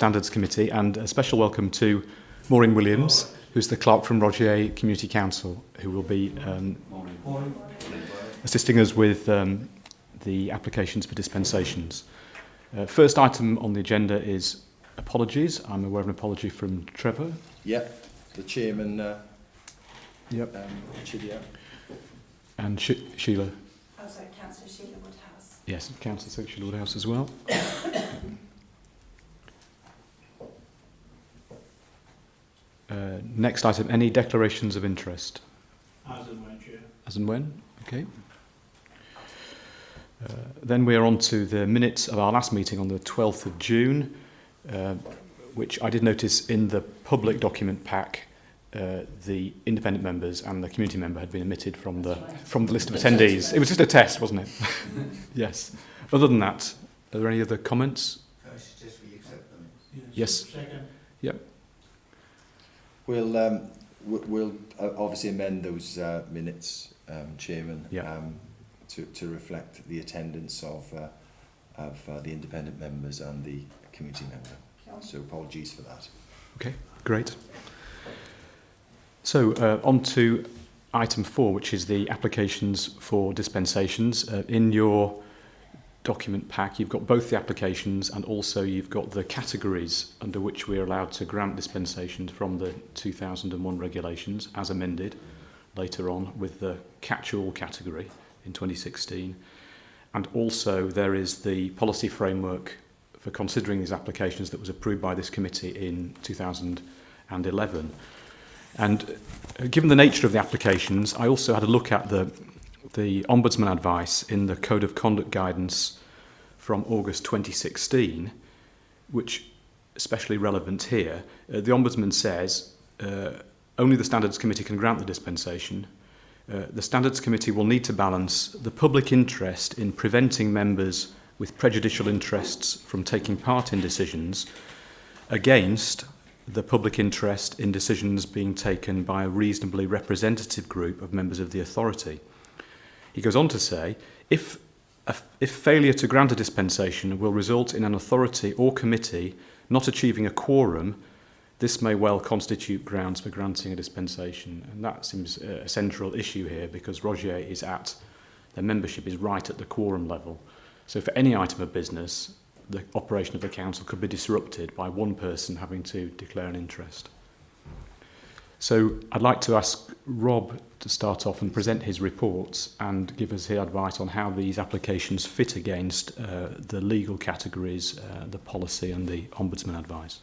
Standards Committee, and a special welcome to Maureen Williams, who's the clerk from Rogier Community Council, who will be assisting us with the applications for dispensations. First item on the agenda is apologies. I'm aware of an apology from Trevor. Yep, the chairman, Yep. Chidia. And Sheila. Oh, sorry, Councillor Sheila Woodhouse. Yes, Councillor Sheila Woodhouse as well. Next item, any declarations of interest? As and when, Chair. As and when? Okay. Then we are on to the minutes of our last meeting on the 12th of June, which I did notice in the public document pack, the independent members and the community member had been omitted from the list of attendees. It was just a test, wasn't it? Yes. Other than that, are there any other comments? I suggest we accept them. Yes. Second. Yep. We'll obviously amend those minutes, Chairman, Yeah. to reflect the attendance of the independent members and the committee member. So apologies for that. Okay, great. So on to item 4, which is the applications for dispensations. In your document pack, you've got both the applications and also you've got the categories under which we're allowed to grant dispensations from the 2001 regulations, as amended later on with the catch-all category in 2016. And also there is the policy framework for considering these applications that was approved by this committee in 2011. And given the nature of the applications, I also had a look at the Ombudsman advice in the Code of Conduct guidance from August 2016, which is especially relevant here. The Ombudsman says only the Standards Committee can grant the dispensation. The Standards Committee will need to balance the public interest in preventing members with prejudicial interests from taking part in decisions against the public interest in decisions being taken by a reasonably representative group of members of the authority. He goes on to say, if failure to grant a dispensation will result in an authority or committee not achieving a quorum, this may well constitute grounds for granting a dispensation. And that seems a central issue here because Rogier is their membership is right at the quorum level. So for any item of business, the operation of the council could be disrupted by one person having to declare an interest. So I'd like to ask Rob to start off and present his reports and give us his advice on how these applications fit against the legal categories, the policy and the Ombudsman advice.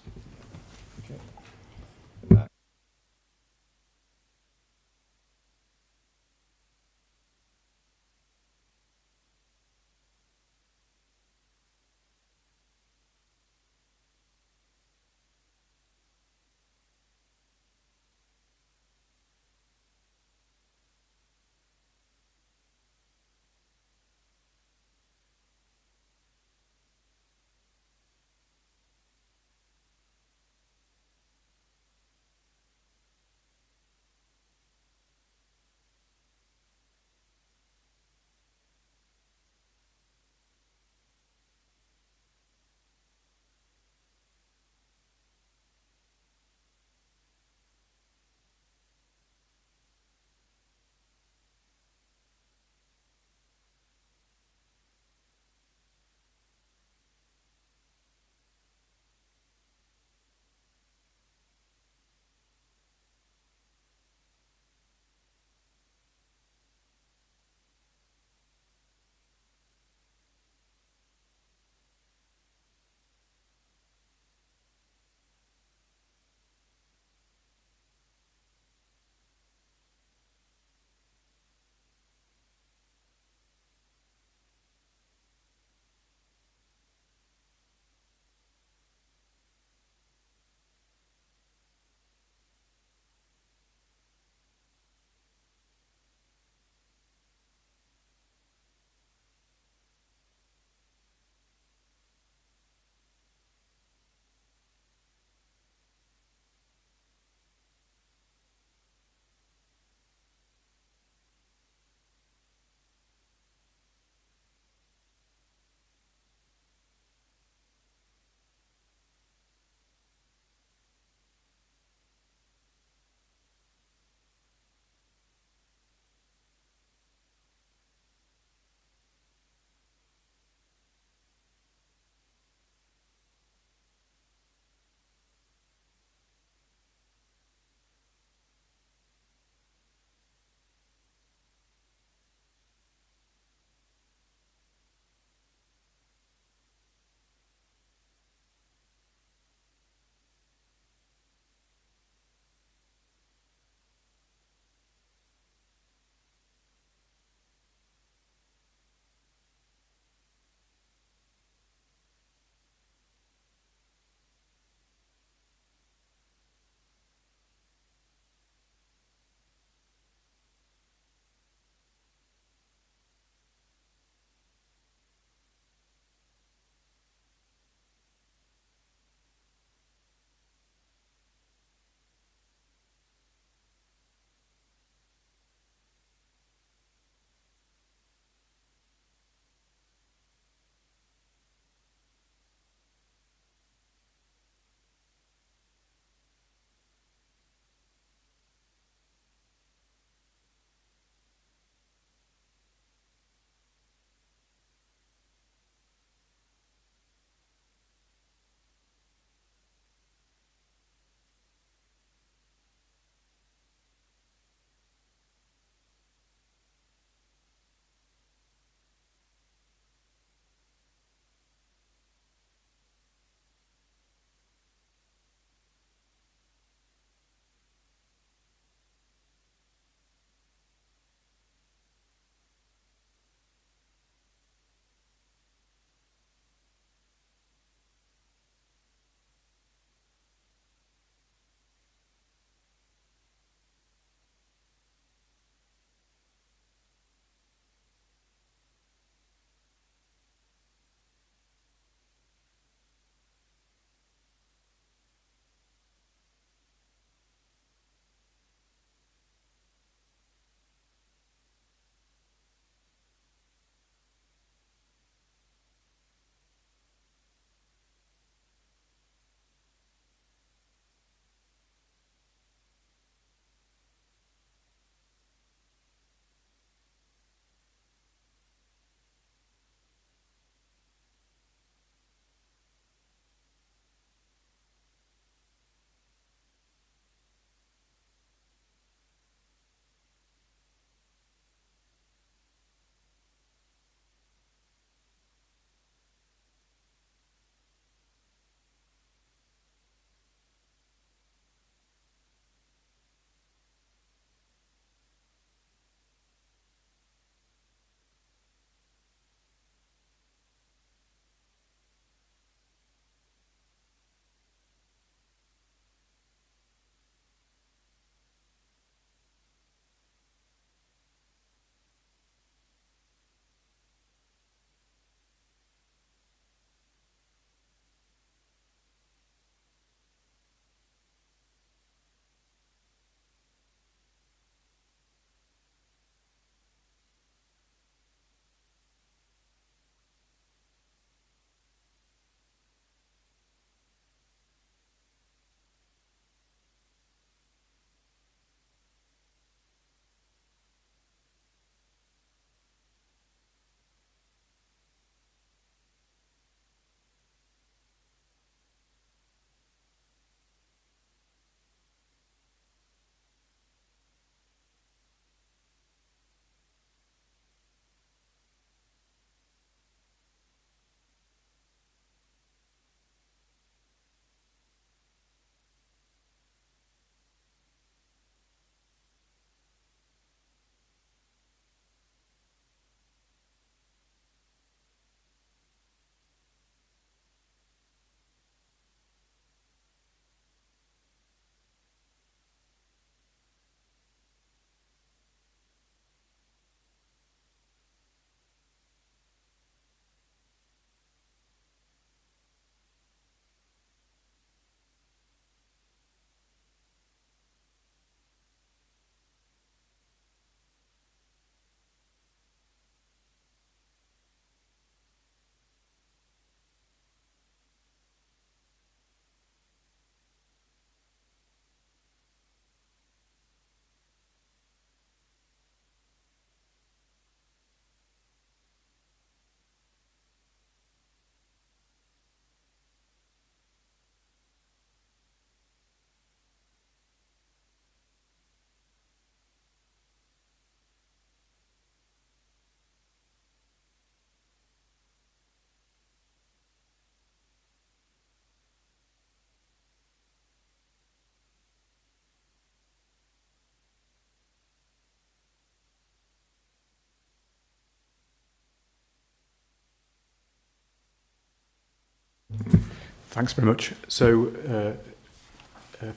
Thanks very much. So,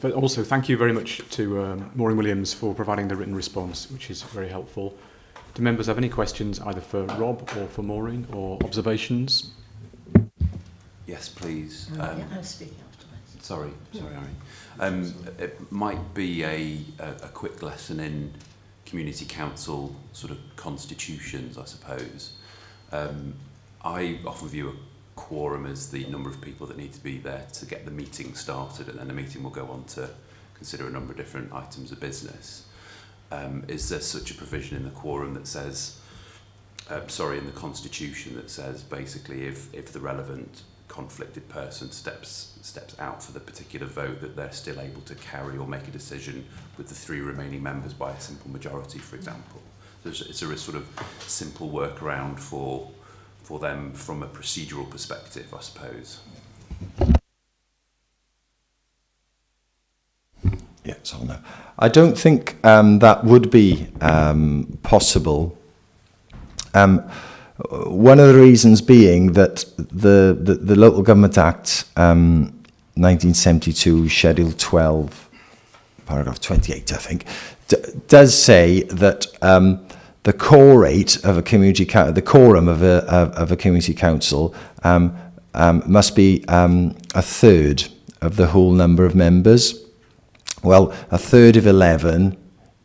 but also thank you very much to Maureen Williams for providing the written response, which is very helpful. Do members have any questions either for Rob or for Maureen, or observations? Yes, please. I'll speak afterwards. Sorry, Ari. It might be a quick lesson in community council sort of constitutions, I suppose. I often view a quorum as the number of people that need to be there to get the meeting started, and then the meeting will go on to consider a number of different items of business. Is there such a provision in the quorum that says, in the constitution that says basically if the relevant conflicted person steps out for the particular vote, that they're still able to carry or make a decision with the 3 remaining members by a simple majority, for example? It's a sort of simple workaround for them from a procedural perspective, I suppose. Yeah, so no. I don't think that would be possible. One of the reasons being that the Local Government Act 1972, Schedule 12, paragraph 28, I think, does say that the core rate of a community the quorum of a community council must be a third of the whole number of members. Well, a third of 11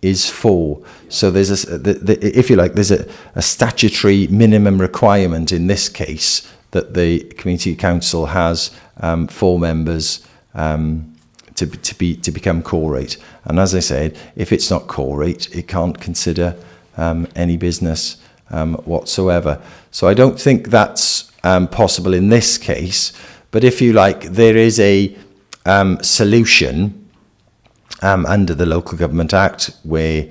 is 4. So there's if you like, there's a statutory minimum requirement in this case that the community council has 4 members to become core rate. And as I said, if it's not core rate, it can't consider any business whatsoever. So I don't think that's possible in this case. But if you like, there is a solution under the Local Government Act where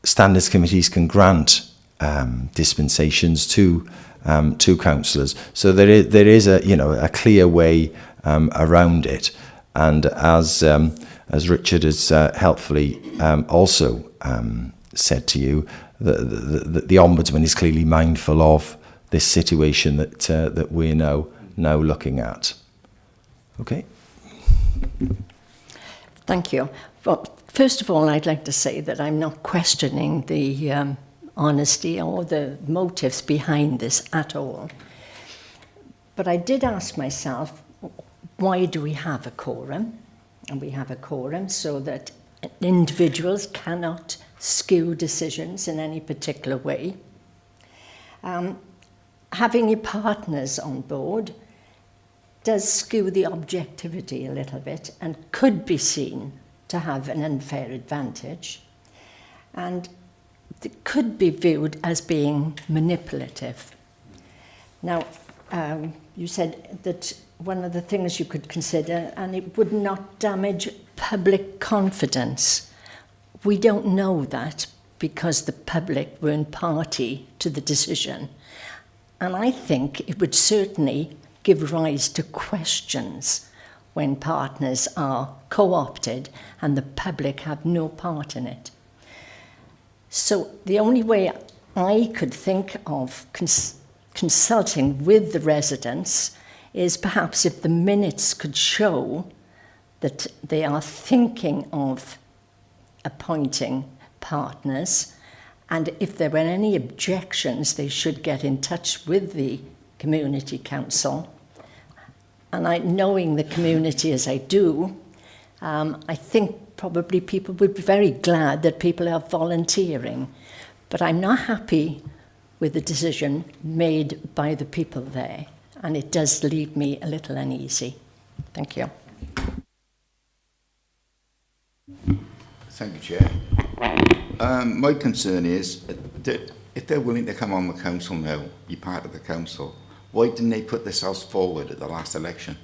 standards committees can grant dispensations to councillors. So there is a clear way around it. And as Richard has helpfully also said to you, the Ombudsman is clearly mindful of this situation that we're now looking at. Okay. Thank you. Well, first of all, I'd like to say that I'm not questioning the honesty or the motives behind this at all. But I did ask myself, why do we have a quorum? And we have a quorum so that individuals cannot skew decisions in any particular way. Having your partners on board does skew the objectivity a little bit and could be seen to have an unfair advantage, and it could be viewed as being manipulative. Now, you said that one of the things you could consider, and it would not damage public confidence. We don't know that because the public weren't party to the decision. And I think it would certainly give rise to questions when partners are co-opted and the public have no part in it. So the only way I could think of consulting with the residents is perhaps if the minutes could show that they are thinking of appointing partners, and if there were any objections, they should get in touch with the community council. And knowing the community as I do, I think probably people would be very glad that people are volunteering. But I'm not happy with the decision made by the people there, and it does leave me a little uneasy. Thank you. Thank you, Chair. My concern is that if they're willing to come on the council now, be part of the council, why didn't they put themselves forward at the last election?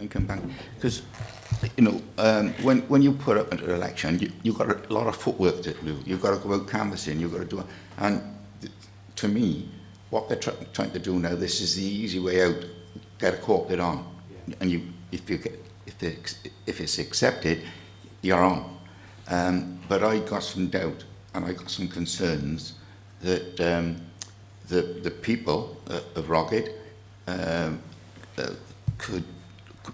and come back. Because, you know, when you put up an election, you've got a lot of footwork to do. You've got to go out canvassing, you've got to do it. And to me, what they're trying to do now, this is the easy way out. Get it co-opted on. Yeah. And if it's accepted, you're on. But I got some doubt and I got some concerns that the people of Rogid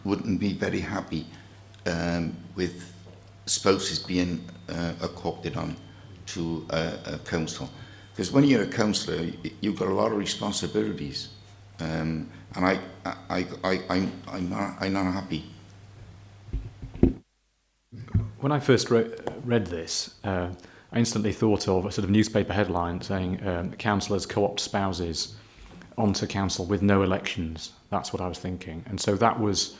wouldn't be very happy with spouses being co-opted on to a council. Because when you're a councillor, you've got a lot of responsibilities, and I'm not happy. When I first read this, I instantly thought of a sort of newspaper headline saying councillors co-opt spouses onto council with no elections. That's what I was thinking. And so that was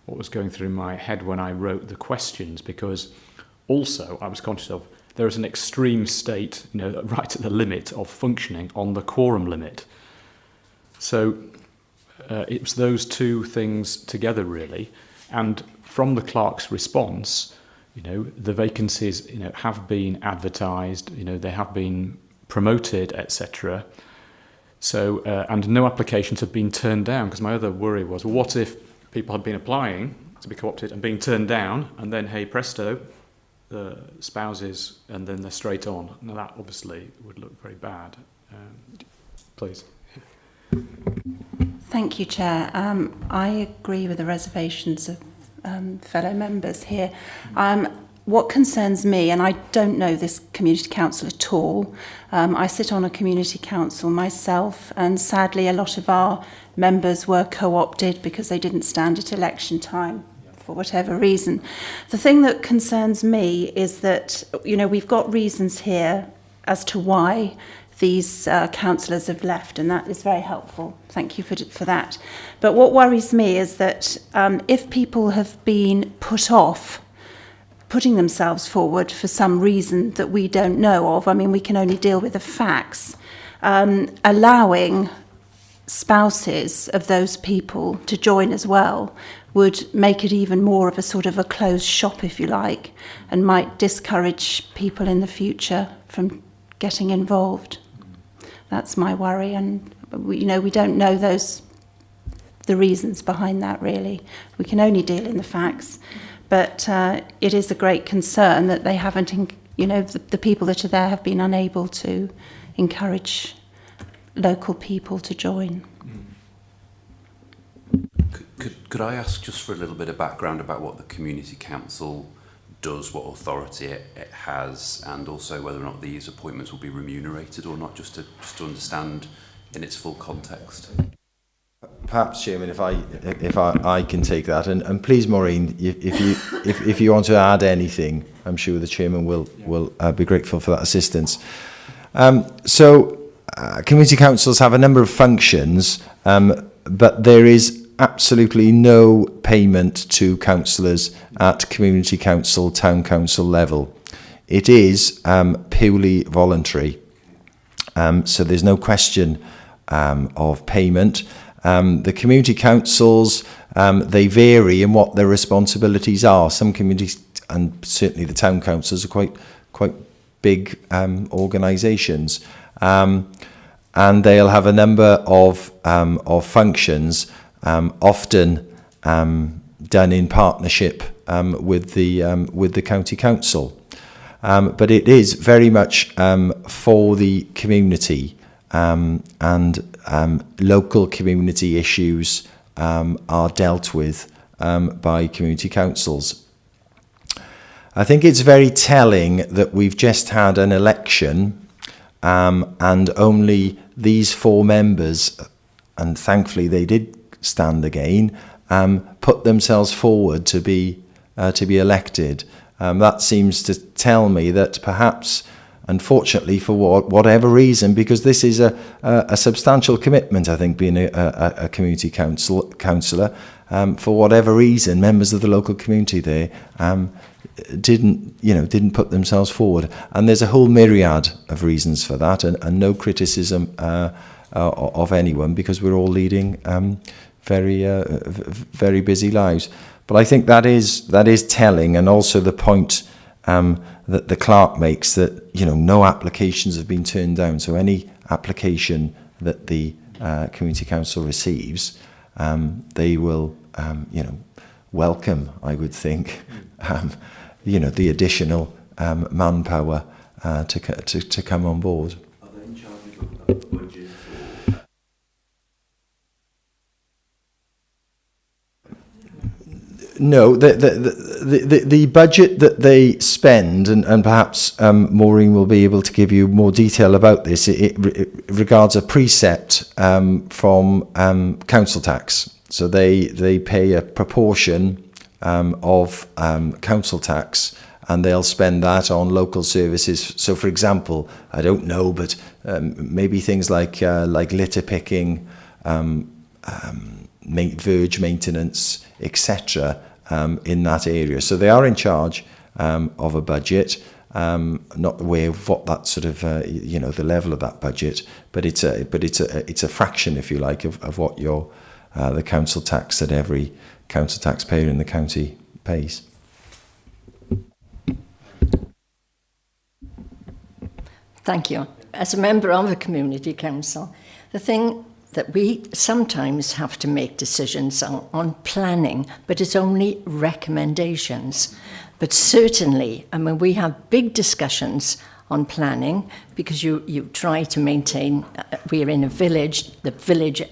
what was going through my head when I wrote the questions, because also I was conscious of there is an extreme state, you know, right at the limit of functioning on the quorum limit. So it was those two things together, really. And from the clerk's response, you know, the vacancies, you know, have been advertised, you know, they have been promoted, etc. So, and no applications have been turned down, because my other worry was, well, what if people had been applying to be co-opted and being turned down, and then, hey, presto, the spouses, and then they're straight on. Now, that obviously would look very bad. Please. Thank you, Chair. I agree with the reservations of fellow members here. What concerns me, and I don't know this community council at all, I sit on a community council myself, and sadly a lot of our members were co-opted because they didn't stand at election time for whatever reason. The thing that concerns me is that, you know, we've got reasons here as to why these councillors have left, and that is very helpful. Thank you for that. But what worries me is that if people have been put off putting themselves forward for some reason that we don't know of, I mean, we can only deal with the facts, allowing spouses of those people to join as well would make it even more of a sort of a closed shop, if you like, and might discourage people in the future from getting involved. That's my worry, and we don't know the reasons behind that, really. We can only deal in the facts, but it is a great concern that they haven't, the people that are there have been unable to encourage local people to join. Could I ask just for a little bit of background about what the Community Council does, what authority it has, and also whether or not these appointments will be remunerated or not, just to understand in its full context? Perhaps, Chairman, if I can take that, and please, Maureen, if you want to add anything, I'm sure the Chairman will be grateful for that assistance. Community councils have a number of functions, but there is absolutely no payment to councillors at community council, town council level. It is purely voluntary, so there's no question of payment. The community councils, they vary in what their responsibilities are. Some communities, and certainly the town councils, are quite big organisations, and they'll have a number of functions, often done in partnership with the county council. But it is very much for the community, and local community issues are dealt with by community councils. I think it's very telling that we've just had an election, and only these 4 members, and thankfully they did stand again, put themselves forward to be elected. That seems to tell me that perhaps, unfortunately, for whatever reason, because this is a substantial commitment, I think, being a community councillor, for whatever reason, members of the local community there didn't put themselves forward, and there's a whole myriad of reasons for that, and no criticism of anyone, because we're all leading very busy lives. But I think that is telling, and also the point that the clerk makes, that no applications have been turned down. So any application that the community council receives, they will welcome, I would think, the additional manpower to come on board. Are they in charge of the budget? No, the budget that they spend, and perhaps Maureen will be able to give you more detail about this, it regards a precept from council tax. So they pay a proportion of council tax, and they'll spend that on local services. So, for example, I don't know, but maybe things like litter picking, verge maintenance, etc., in that area. So they are in charge of a budget. Not aware of what that sort of the level of that budget, but it's a fraction, if you like, of what the council tax that every council taxpayer in the county pays. Thank you. As a member of a community council, the thing that we sometimes have to make decisions on planning, but it's only recommendations. But certainly, we have big discussions on planning, because you try to maintain, we're in a village, the village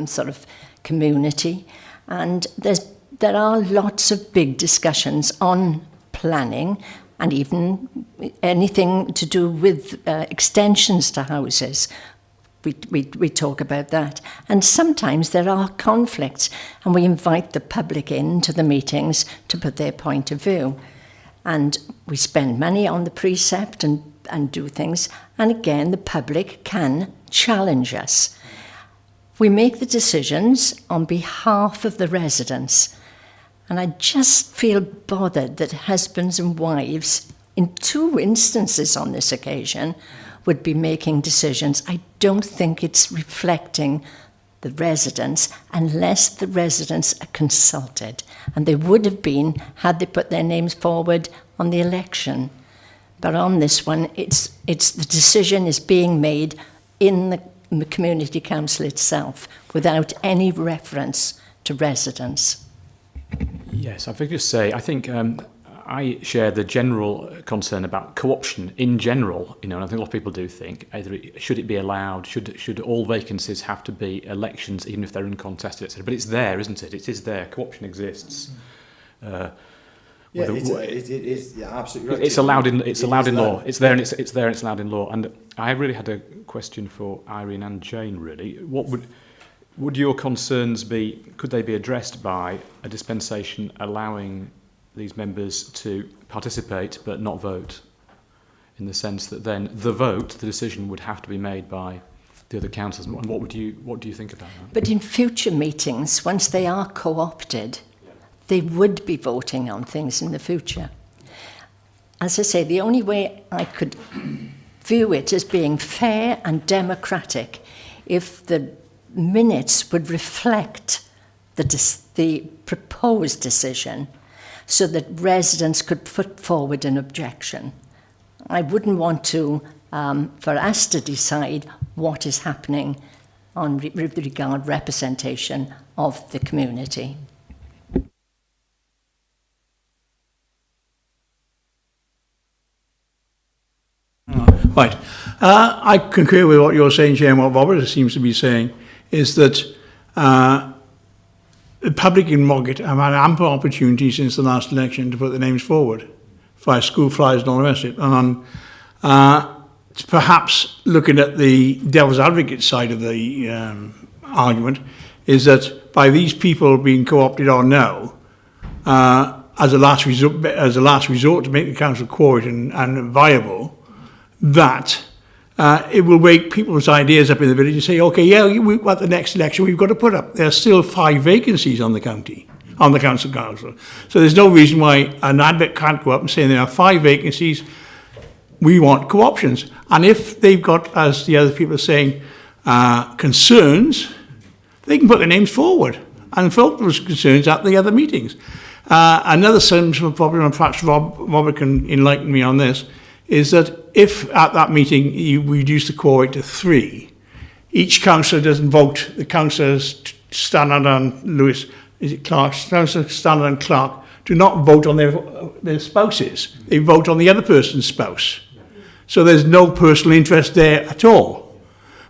sort of community, and there are lots of big discussions on planning, and even anything to do with extensions to houses. We talk about that. And sometimes there are conflicts, and we invite the public into the meetings to put their point of view. And we spend money on the precept and do things. And again, the public can challenge us. We make the decisions on behalf of the residents. And I just feel bothered that husbands and wives, in 2 instances on this occasion, would be making decisions. I don't think it's reflecting the residents unless the residents are consulted. And they would have been had they put their names forward on the election. But on this one, it's the decision is being made in the community council itself without any reference to residents. Yes, I could just say, I think I share the general concern about co-option in general, and I think a lot of people do think, either should it be allowed, should all vacancies have to be elections, even if they're uncontested, etc. But it's there, isn't it? It is there. Co-option exists. It's absolutely right. It's allowed in law. It's there and it's allowed in law. And I really had a question for Irene and Jane. Really, what would your concerns be? Could they be addressed by a dispensation allowing these members to participate but not vote, in the sense that then the decision would have to be made by the other councillors? And what do you think about that? But in future meetings, once they are co-opted, they would be voting on things in the future. As I say, the only way I could view it as being fair and democratic, if the minutes would reflect the proposed decision, so that residents could put forward an objection. I wouldn't want to, for us to decide what is happening with regard representation of the community. Right. I concur with what you're saying, Chair, and what Robert seems to be saying, is that the public in Moggett have had ample opportunity since the last election to put their names forward via school flyers and all the rest of it. And perhaps looking at the devil's advocate side of the argument is that by these people being co-opted on now, as a last resort to make the council quote and viable, that it will wake people's ideas up in the village and say, okay, yeah, at the next election we've got to put up. There's still 5 vacancies on the council. So there's no reason why an advocate can't go up and say there are 5 vacancies, we want co-options. And if they've got, as the other people are saying, concerns, they can put their names forward and vote those concerns at the other meetings. Another simple problem, and perhaps Robert can enlighten me on this, is that if at that meeting you reduce the core rate to 3, each councillor doesn't vote. The councillors, Stannard and Lewis, is it Clark? Councillor Stannard and Clark do not vote on their spouses. They vote on the other person's spouse. So there's no personal interest there at all.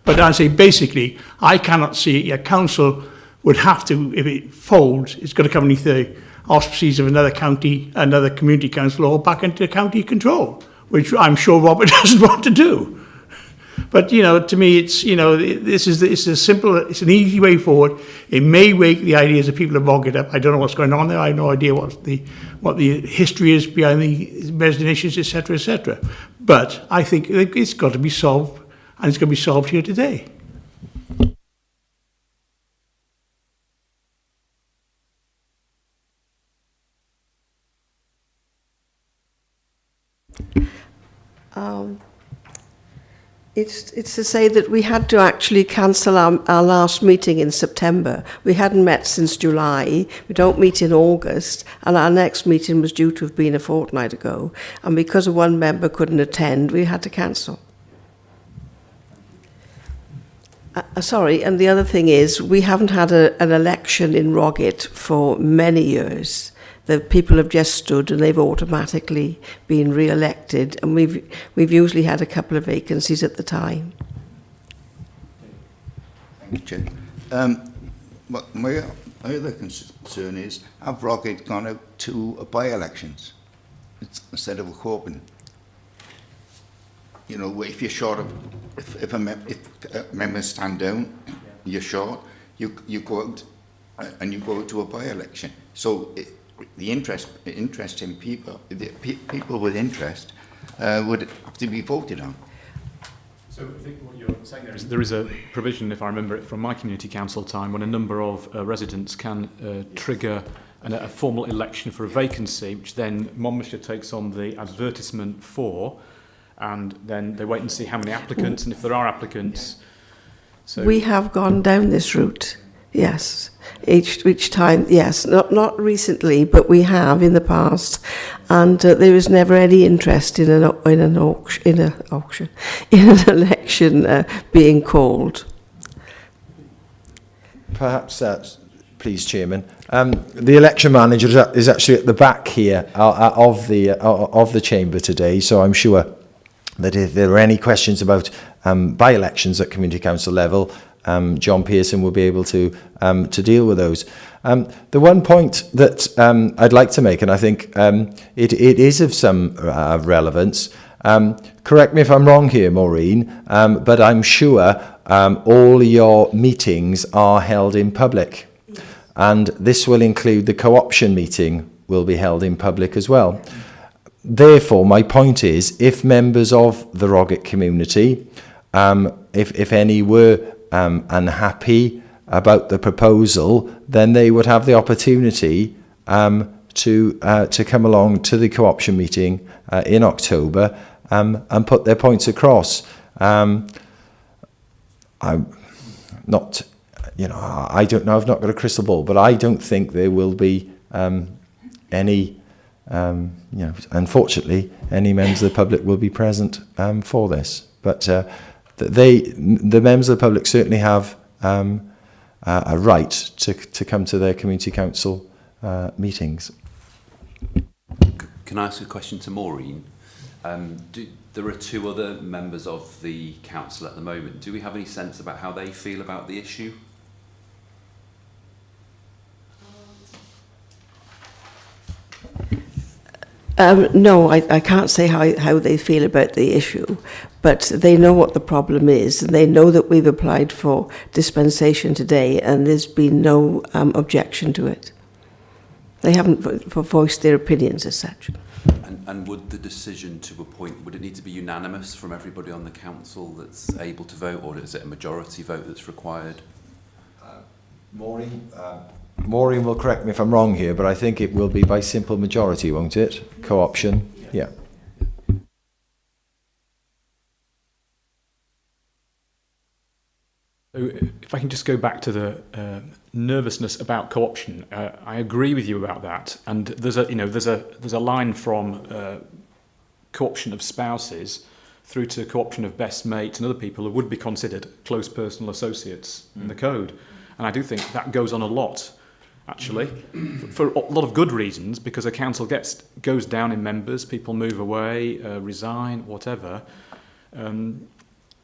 But I say basically, I cannot see a council would have to, if it folds, it's got to come underneath the auspices of another county, another community council, or back into county control, which I'm sure Robert doesn't want to do. But, you know, to me, it's, you know, it's a simple, it's an easy way forward. It may wake the ideas of people to bog it up. I don't know what's going on there. I have no idea what the history is behind the resident issues, etc., etc. But I think it's got to be solved, and it's going to be solved here today. It's to say that we had to actually cancel our last meeting in September. We hadn't met since July. We don't meet in August, and our next meeting was due to have been a fortnight ago. And because one member couldn't attend, we had to cancel. Sorry, and the other thing is, we haven't had an election in Roggett for many years. The people have just stood and they've automatically been re-elected, and we've usually had a couple of vacancies at the time. Thank you, Chair. My other concern is, have Roggett gone out to by-elections instead of a Corbyn? You know, if you're short of, if members stand down, you're short, you go out and you go to a by-election. So the interest in people, people with interest would have to be voted on. So I think what you're saying there is a provision, if I remember it from my community council time, when a number of residents can trigger a formal election for a vacancy, which then Monmouthshire takes on the advertisement for, and then they wait and see how many applicants, and if there are applicants. So We have gone down this route. Yes, each time, yes, not recently, but we have in the past, and there was never any interest in an election being called. Perhaps, please, Chairman. The election manager is actually at the back here of the chamber today, so I'm sure that if there are any questions about by-elections at community council level, John Pearson will be able to deal with those. The one point that I'd like to make, and I think it is of some relevance, correct me if I'm wrong here, Maureen, but I'm sure all your meetings are held in public, and this will include the co-option meeting will be held in public as well. Therefore, my point is, if members of the Roggett community, if any were unhappy about the proposal, then they would have the opportunity to come along to the co-option meeting in October and put their points across. I'm not, you know, I don't know, I've not got a crystal ball, but I don't think there will be any, you know, unfortunately, any members of the public will be present for this. But the members of the public certainly have a right to come to their community council meetings. Can I ask a question to Maureen? There are 2 other members of the council at the moment. Do we have any sense about how they feel about the issue? No, I can't say how they feel about the issue, but they know what the problem is, and they know that we've applied for dispensation today, and there's been no objection to it. They haven't voiced their opinions as such. And would the decision to appoint, would it need to be unanimous from everybody on the council that's able to vote, or is it a majority vote that's required? Maureen will correct me if I'm wrong here, but I think it will be by simple majority, won't it? Co-option, yeah. So if I can just go back to the nervousness about co-option, I agree with you about that. And there's a line from co-option of spouses through to co-option of best mates and other people who would be considered close personal associates in the code. And I do think that goes on a lot, actually, for a lot of good reasons, because a council goes down in members, people move away, resign, whatever.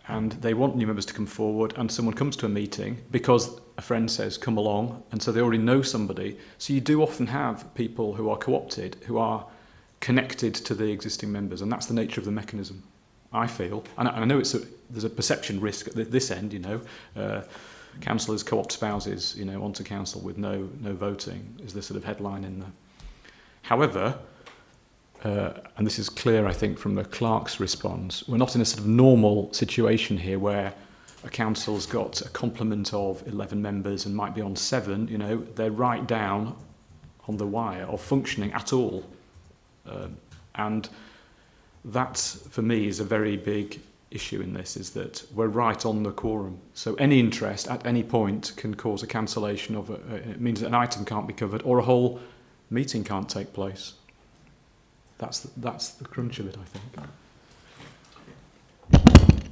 And they want new members to come forward, and someone comes to a meeting because a friend says, come along, and so they already know somebody. So you do often have people who are co-opted, who are connected to the existing members, and that's the nature of the mechanism, I feel. And I know there's a perception risk at this end, councillors co-opt spouses, onto council with no voting, is the sort of headline in there. However, and this is clear, I think, from the clerk's response, we're not in a sort of normal situation here where a council's got a complement of 11 members and might be on 7, they're right down on the wire of functioning at all. And that, for me, is a very big issue in this, is that we're right on the quorum. So any interest at any point can cause a cancellation of it means that an item can't be covered or a whole meeting can't take place. That's the crunch of it, I think.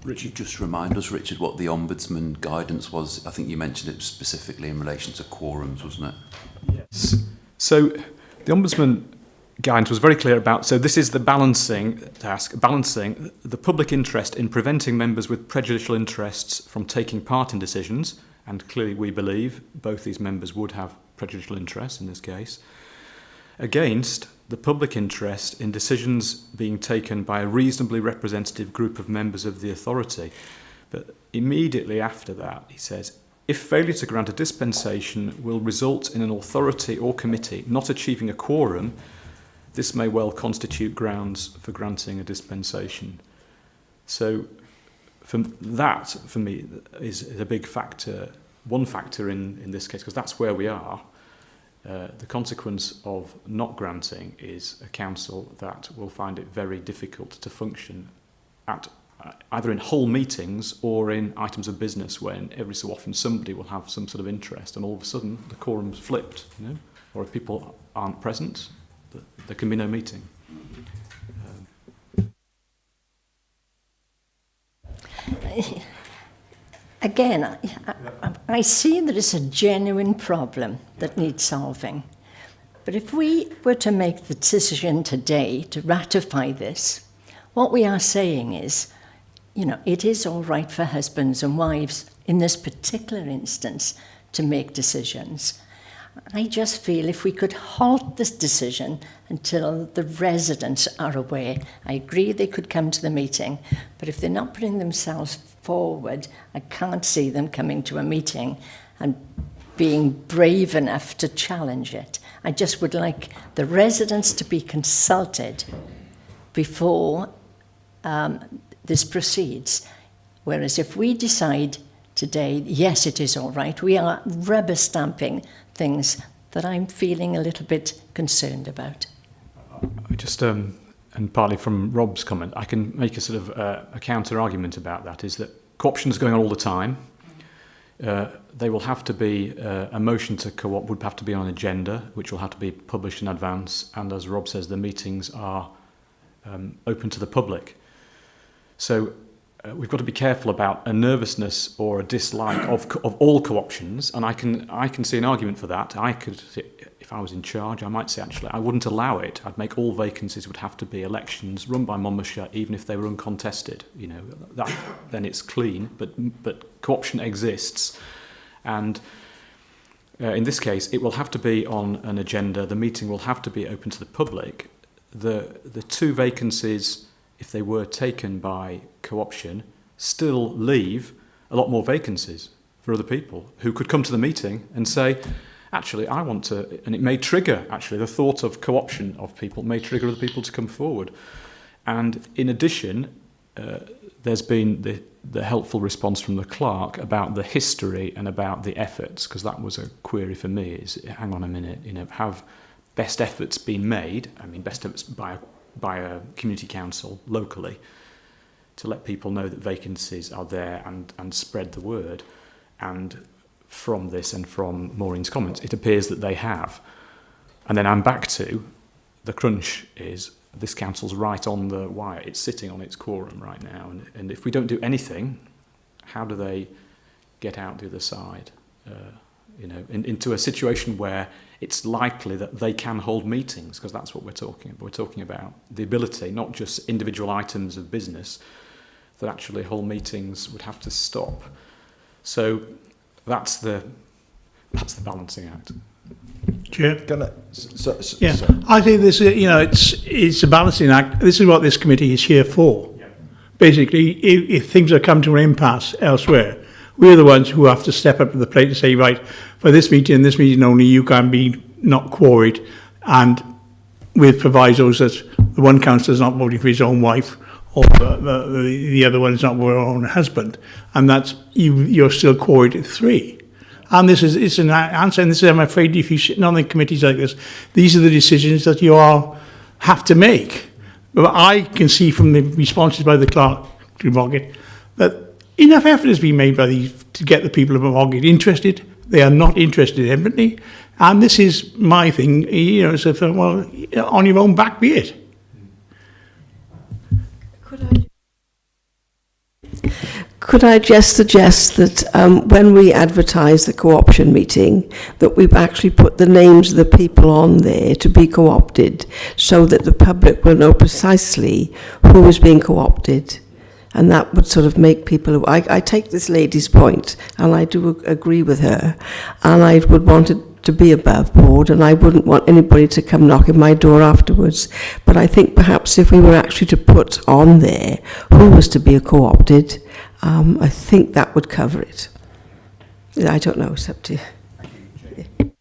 Richard, just remind us, Richard, what the Ombudsman guidance was. I think you mentioned it specifically in relation to quorums, wasn't it? Yes. So the Ombudsman guidance was very clear about, so this is the balancing task, balancing the public interest in preventing members with prejudicial interests from taking part in decisions, and clearly we believe both these members would have prejudicial interests in this case, against the public interest in decisions being taken by a reasonably representative group of members of the authority. But immediately after that, he says, if failure to grant a dispensation will result in an authority or committee not achieving a quorum, this may well constitute grounds for granting a dispensation. So for me, is a big factor, one factor in this case, because that's where we are. The consequence of not granting is a council that will find it very difficult to function at either in whole meetings or in items of business when every so often somebody will have some sort of interest and all of a sudden the quorum's flipped, or if people aren't present, there can be no meeting. Again, I see there is a genuine problem that needs solving. But if we were to make the decision today to ratify this, what we are saying is, it is all right for husbands and wives in this particular instance to make decisions. I just feel if we could halt this decision until the residents are aware, I agree they could come to the meeting, but if they're not putting themselves forward, I can't see them coming to a meeting and being brave enough to challenge it. I just would like the residents to be consulted before this proceeds. Whereas if we decide today, yes, it is all right, we are rubber stamping things that I'm feeling a little bit concerned about. I just, and partly from Rob's comment, I can make a sort of a counter argument about that, is that co-option is going on all the time. They will have to be, a motion to co-op would have to be on an agenda, which will have to be published in advance. And as Rob says, the meetings are open to the public. So we've got to be careful about a nervousness or a dislike of all co-options, and I can see an argument for that. I could, if I was in charge, I might say actually I wouldn't allow it. I'd make all vacancies would have to be elections run by Monmouthshire, even if they were uncontested. Then it's clean. But co-option exists, and in this case, it will have to be on an agenda. The meeting will have to be open to the public. The two vacancies, if they were taken by co-option, still leave a lot more vacancies for other people who could come to the meeting and say, actually, I want to, and it may trigger, actually, the thought of co-option of people may trigger other people to come forward. And in addition, there's been the helpful response from the clerk about the history and about the efforts, because that was a query for me, is, hang on a minute, have best efforts been made, best efforts by a community council locally to let people know that vacancies are there and spread the word. And from this and from Maureen's comments, it appears that they have. And then I'm back to the crunch is this council's right on the wire. It's sitting on its quorum right now. And if we don't do anything, how do they get out the other side? Into a situation where it's likely that they can hold meetings, because that's what we're talking about. We're talking about the ability, not just individual items of business, that actually whole meetings would have to stop. So that's the balancing act. Chair? Yeah. I think this, it's a balancing act. This is what this committee is here for. Yeah. Basically, if things have come to an impasse elsewhere, we're the ones who have to step up to the plate and say, right, for this meeting and this meeting only, you can be not quoried, and with provisos that the one councillor is not voting for his own wife, or the other one is not for her own husband, and that's you're still quoried at 3. And it's an answer, and this is, I'm afraid, if you're sitting on the committees like this, these are the decisions that you all have to make. But I can see from the responses by the clerk to Moggett that enough effort has been made by these to get the people of Moggett interested. They are not interested evidently, and this is my thing. So well, on your own back, be it. Could I just suggest that when we advertise the co-option meeting, that we've actually put the names of the people on there to be co-opted, so that the public will know precisely who is being co-opted. And that would sort of make people... I take this lady's point, and I do agree with her, and I would want it to be above board, and I wouldn't want anybody to come knocking my door afterwards. But I think perhaps if we were actually to put on there who was to be co-opted, I think that would cover it. I don't know, it's up to you.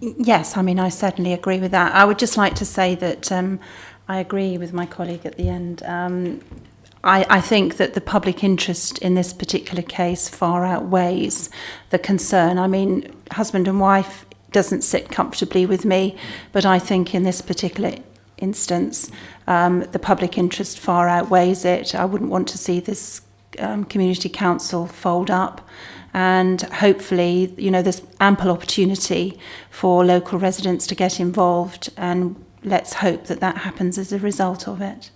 Yes, I mean, I certainly agree with that. I would just like to say that I agree with my colleague at the end. I think that the public interest in this particular case far outweighs the concern. I mean, husband and wife doesn't sit comfortably with me, but I think in this particular instance, the public interest far outweighs it. I wouldn't want to see this community council fold up, and hopefully, there's ample opportunity for local residents to get involved, and let's hope that that happens as a result of it.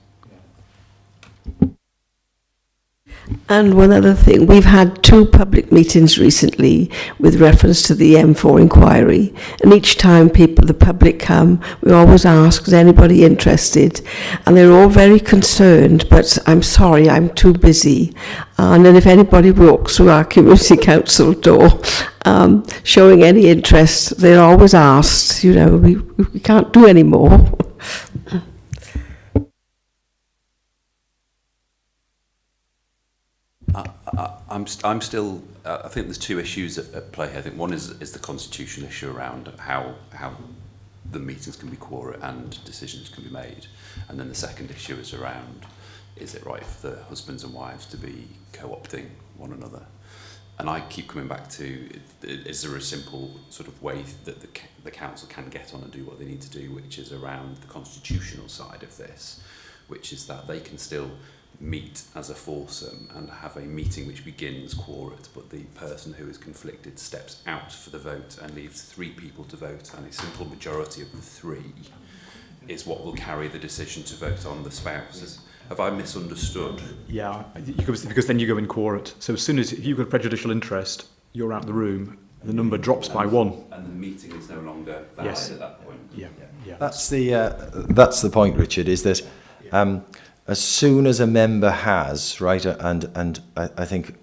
And one other thing, we've had 2 public meetings recently with reference to the M4 inquiry, and each time the public come, we always ask, is anybody interested? And they're all very concerned, but I'm sorry, I'm too busy. And then if anybody walks through our community council door showing any interest, they're always asked, we can't do any more. I'm still. I think there's 2 issues at play here. I think one is the constitutional issue around how the meetings can be quorate and decisions can be made, and then the second issue is around, is it right for the husbands and wives to be co-opting one another? And I keep coming back to, is there a simple sort of way that the council can get on and do what they need to do, which is around the constitutional side of this, which is that they can still meet as a foursome and have a meeting which begins quorate, but the person who is conflicted steps out for the vote and leaves 3 people to vote, and a simple majority of the 3 is what will carry the decision to vote on the spouse. Have I misunderstood? Yeah, because then you go in quorate. So as soon as if you've got a prejudicial interest, you're out of the room, the number drops by 1. And the meeting is no longer valid at that point. Yeah. That's the point, Richard, is that as soon as a member has, right, and I think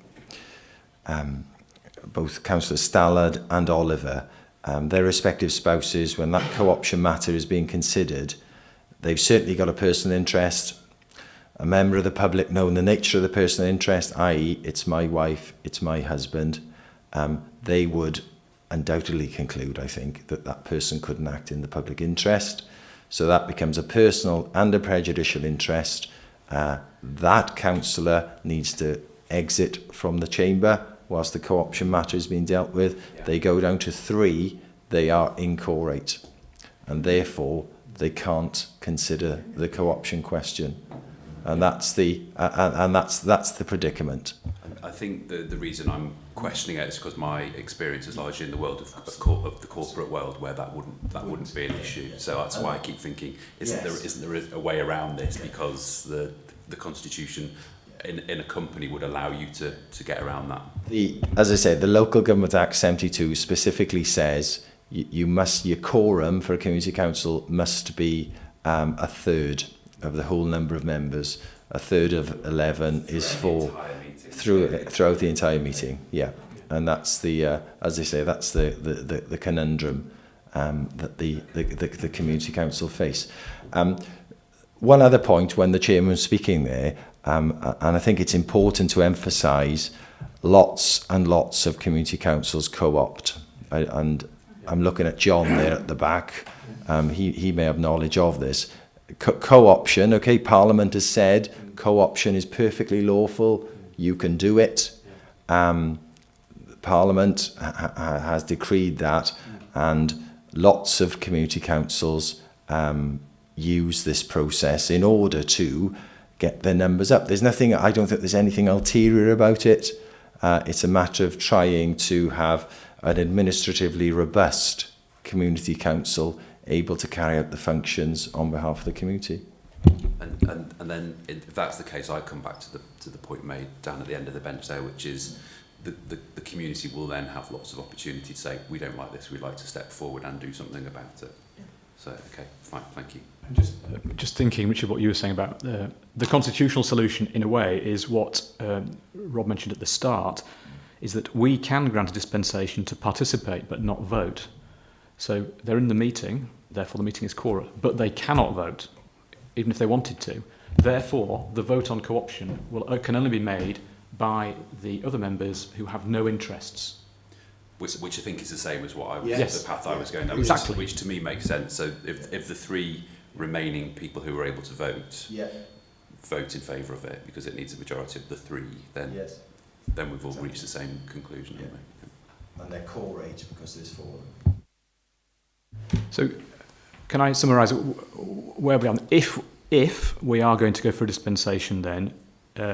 both Councillor Stallard and Oliver, their respective spouses, when that co-option matter is being considered, they've certainly got a personal interest. A member of the public knowing the nature of the personal interest, i.e. it's my wife, it's my husband, they would undoubtedly conclude, I think, that person couldn't act in the public interest. So that becomes a personal and a prejudicial interest. That councillor needs to exit from the chamber whilst the co-option matter is being dealt with. Yeah. They go down to 3, they are inquorate, and therefore they can't consider the co-option question. And that's the predicament. I think the reason I'm questioning it is because my experience is largely in the world of the corporate world, where that wouldn't be an issue. So that's why I keep thinking, isn't there a way around this, because the constitution in a company would allow you to get around that. As I said, the Local Government Act 72 specifically says your quorum for a community council must be a third of the whole number of members. A third of 11 is for throughout the entire meeting. Yeah, and that's the as I say, that's the conundrum that the community council face. One other point, when the chairman was speaking there, and I think it's important to emphasise, lots and lots of community councils co-opt, and I'm looking at John there at the back. He may have knowledge of this. Co-option, okay, Parliament has said co-option is perfectly lawful, you can do it. Parliament has decreed that, and lots of community councils use this process in order to get their numbers up. There's nothing, I don't think there's anything ulterior about it. It's a matter of trying to have an administratively robust community council able to carry out the functions on behalf of the community. And then, if that's the case, I come back to the point made down at the end of the bench there, which is the community will then have lots of opportunity to say, we don't like this, we'd like to step forward and do something about it. So, okay, fine, thank you. Just thinking, Richard, what you were saying about the constitutional solution, in a way, is what Rob mentioned at the start, is that we can grant a dispensation to participate but not vote. So they're in the meeting, therefore the meeting is quorum, but they cannot vote, even if they wanted to. Therefore, the vote on co-option can only be made by the other members who have no interests. Which I think is the same as what Yes. the path I was going down, Exactly. which to me makes sense. So if the three remaining people who were able to vote vote in favour of it, because it needs a majority of the three, then we've all reached the same conclusion, haven't we? And they're core rate because there's 4. So can I summarise where we are? If we are going to go for a dispensation, then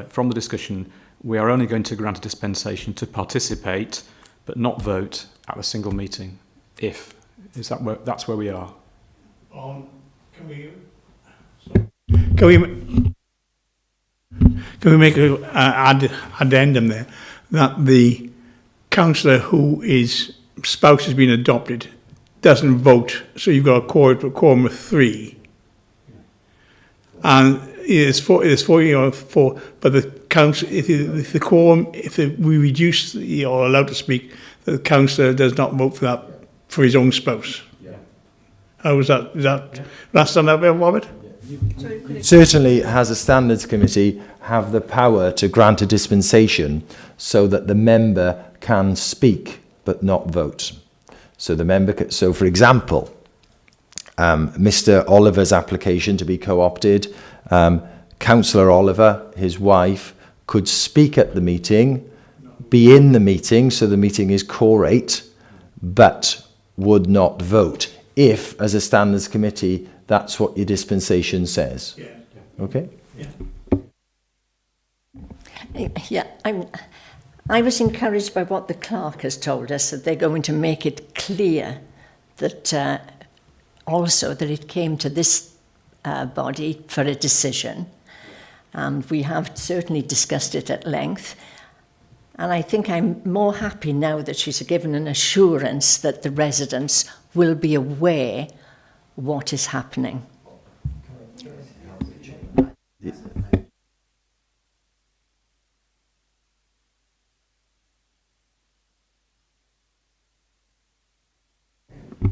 from the discussion, we are only going to grant a dispensation to participate but not vote at a single meeting. That's where we are. Can we make an addendum there that the councillor whose spouse has been adopted doesn't vote, so you've got a quorum of 3, and it's 4, but the council, if the quorum, we reduce or allowed to speak, the councillor does not vote for that for his own spouse. How was that? Is that last on that bit, Robert? Certainly, has a standards committee have the power to grant a dispensation so that the member can speak but not vote. So the member, so for example, Mr. Oliver's application to be co-opted, Councillor Oliver, his wife, could speak at the meeting, be in the meeting, so the meeting is quorate, but would not vote. If, as a standards committee, that's what your dispensation says. Yeah. Okay? Yeah, I was encouraged by what the clerk has told us, that they're going to make it clear that also that it came to this body for a decision. And we have certainly discussed it at length. And I think I'm more happy now that she's given an assurance that the residents will be aware what is happening.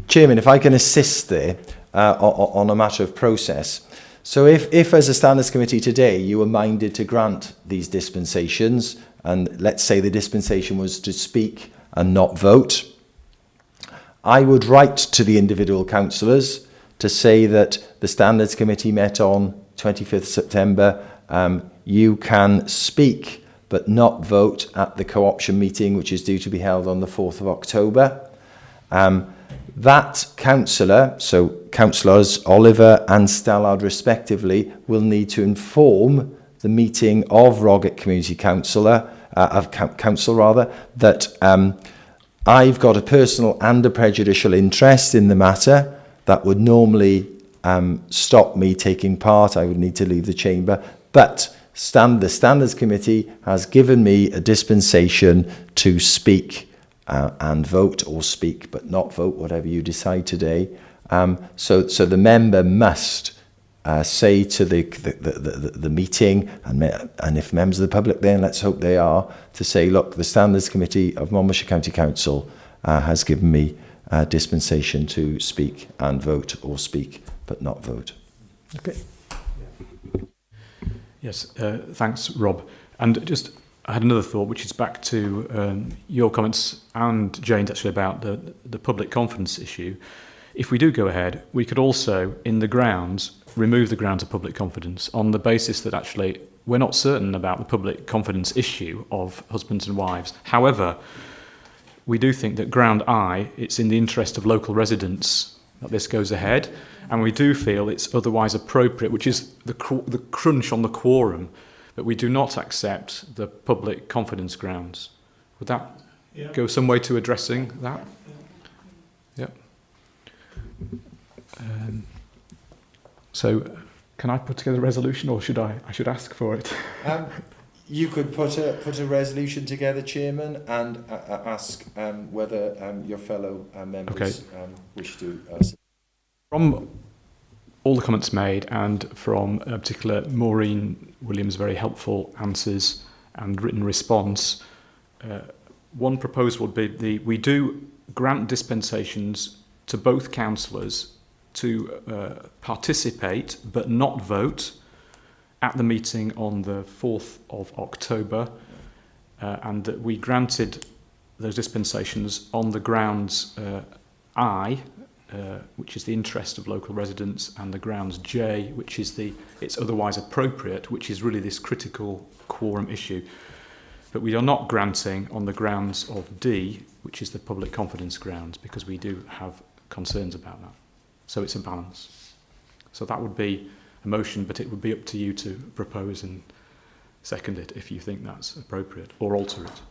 Chairman, if I can assist there on a matter of process. So if as a standards committee today you were minded to grant these dispensations, and let's say the dispensation was to speak and not vote, I would write to the individual councillors to say that the standards committee met on 25th September. You can speak but not vote at the co-option meeting, which is due to be held on the 4th of October. That councillor, so councillors Oliver and Stallard respectively, will need to inform the meeting of Roggett Community Council council rather, that I've got a personal and a prejudicial interest in the matter that would normally stop me taking part. I would need to leave the chamber. But the Standards Committee has given me a dispensation to speak and vote, or speak but not vote, whatever you decide today. So the member must say to the meeting, and if members of the public then, let's hope they are, to say, look, the Standards Committee of Monmouthshire County Council has given me dispensation to speak and vote, or speak but not vote. Okay. Yes, thanks, Rob. And just, I had another thought, which is back to your comments and Jane's actually about the public confidence issue. If we do go ahead, we could also, in the grounds, remove the grounds of public confidence on the basis that actually we're not certain about the public confidence issue of husbands and wives. However, we do think that ground I, it's in the interest of local residents that this goes ahead, and we do feel it's otherwise appropriate, which is the crunch on the quorum, that we do not accept the public confidence grounds. Would that go some way to addressing that? Yeah. So, can I put together a resolution, or should I should ask for it? You could put a resolution together, Chairman, and ask whether your fellow members wish to. From all the comments made, and from in particular Maureen Williams' very helpful answers and written response, one proposal would be we do grant dispensations to both councillors to participate but not vote at the meeting on the 4th of October, and that we granted those dispensations on the grounds I, which is the interest of local residents, and the grounds J, which is it's otherwise appropriate, which is really this critical quorum issue. But we are not granting on the grounds of D, which is the public confidence grounds, because we do have concerns about that. So it's a balance. So that would be a motion, but it would be up to you to propose and second it if you think that's appropriate, or alter it.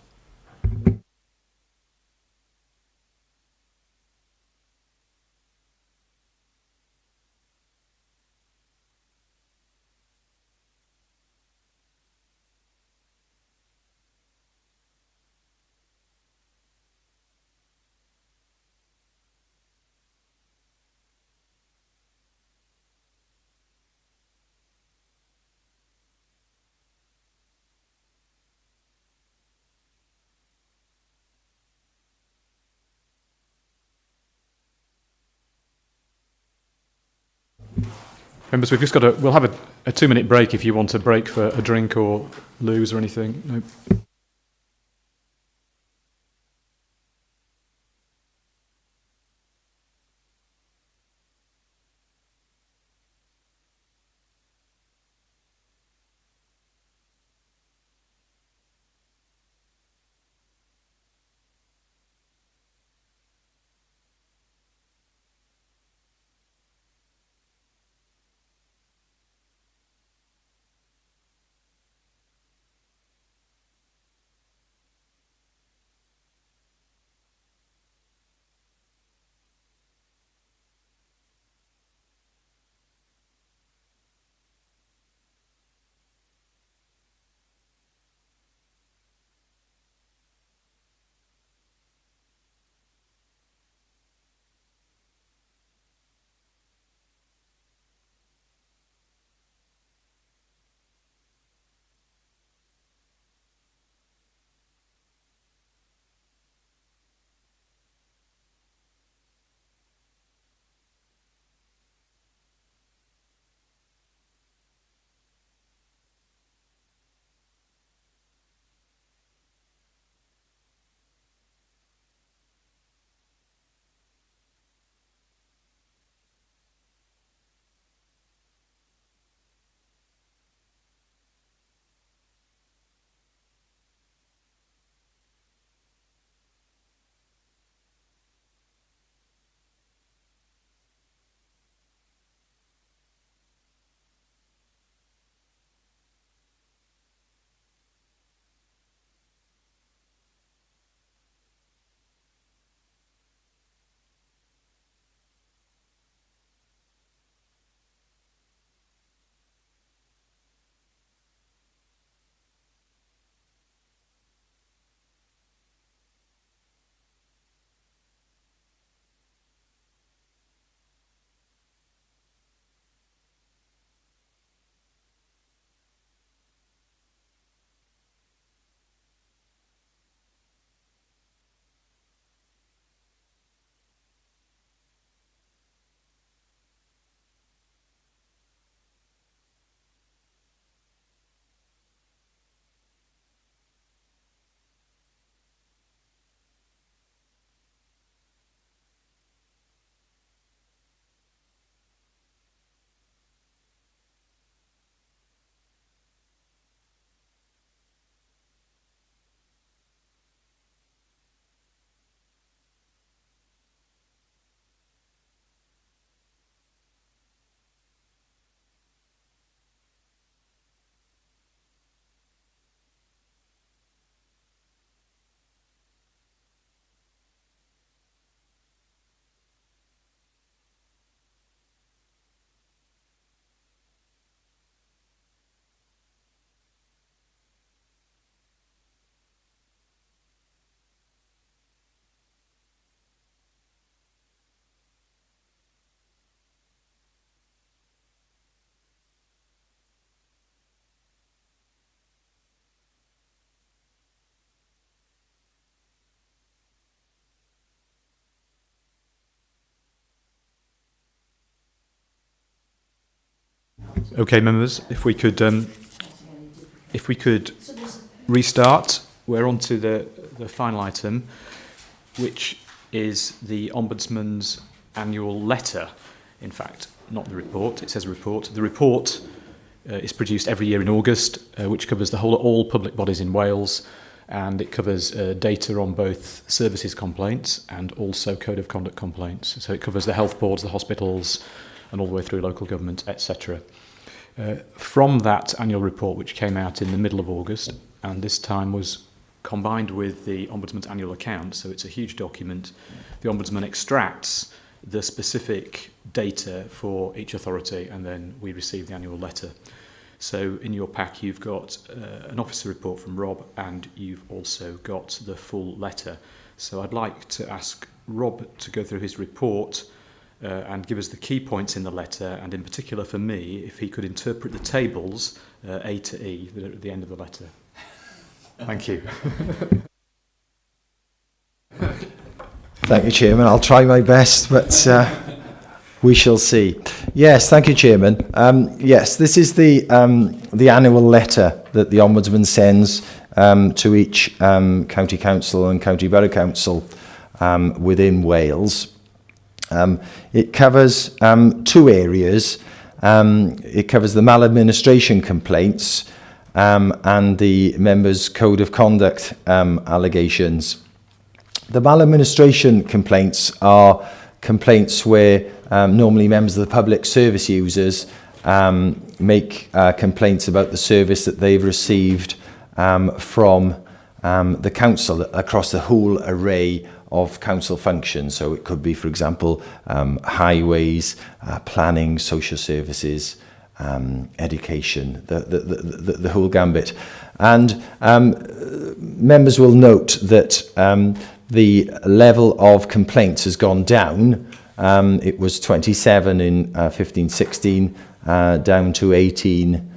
Members, we'll have a 2-minute break if you want a break for a drink or loos or anything. No. Okay, members, if we could restart. We're on to the final item, which is the Ombudsman's annual letter. In fact, not the report. It says report. The report is produced every year in August, which covers all public bodies in Wales, and it covers data on both services complaints and also code of conduct complaints. So it covers the health boards, the hospitals, and all the way through local government, etc. From that annual report, which came out in the middle of August, and this time was combined with the Ombudsman's annual account, so it's a huge document, the Ombudsman extracts the specific data for each authority, and then we receive the annual letter. So in your pack, you've got an officer report from Rob, and you've also got the full letter. So I'd like to ask Rob to go through his report and give us the key points in the letter, and in particular for me, if he could interpret the tables A to E that are at the end of the letter. Thank you. Thank you, Chairman. I'll try my best, but we shall see. Yes, thank you, Chairman. Yes, this is the annual letter that the Ombudsman sends to each county council and county borough council within Wales. It covers two areas. It covers the maladministration complaints and the members' code of conduct allegations. The maladministration complaints are complaints where normally members of the public service users make complaints about the service that they've received from the council across the whole array of council functions. So it could be, for example, highways, planning, social services, education, the whole gambit. And members will note that the level of complaints has gone down. It was 27 in 15-16, down to 18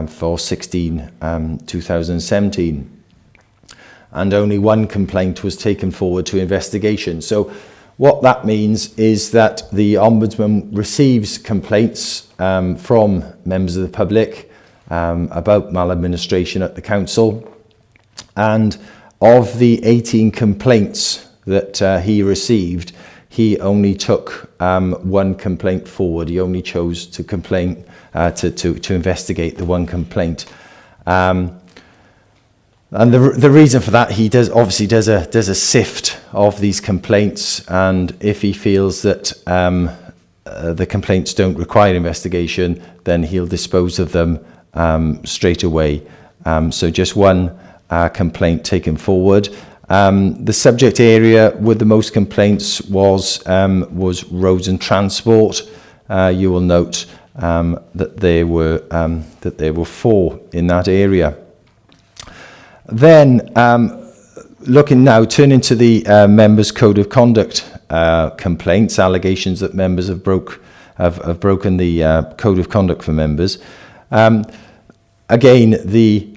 for 2017. And only one complaint was taken forward to investigation. So what that means is that the Ombudsman receives complaints from members of the public about maladministration at the council, and of the 18 complaints that he received, he only took one complaint forward. He only chose to to investigate the one complaint. And the reason for that, he obviously does a sift of these complaints, and if he feels that the complaints don't require investigation, then he'll dispose of them straight away. So just one complaint taken forward. The subject area with the most complaints was roads and transport. You will note that there were 4 in that area. Then, turning to the members' code of conduct complaints, allegations that members have broken the code of conduct for members. Again, the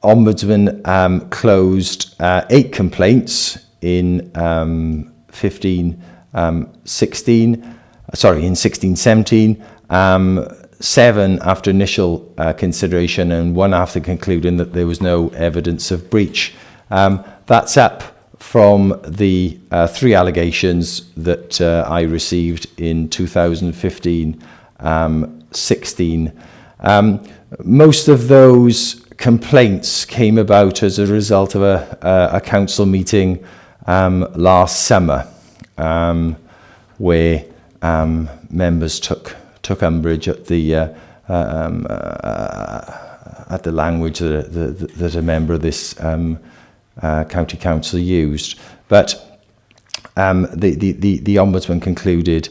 Ombudsman closed 8 complaints in 16-17. 7 after initial consideration, and 1 after concluding that there was no evidence of breach. That's up from the 3 allegations that I received in 2015-16. Most of those complaints came about as a result of a council meeting last summer, where members took umbrage at the language that a member of this county council used. But the Ombudsman concluded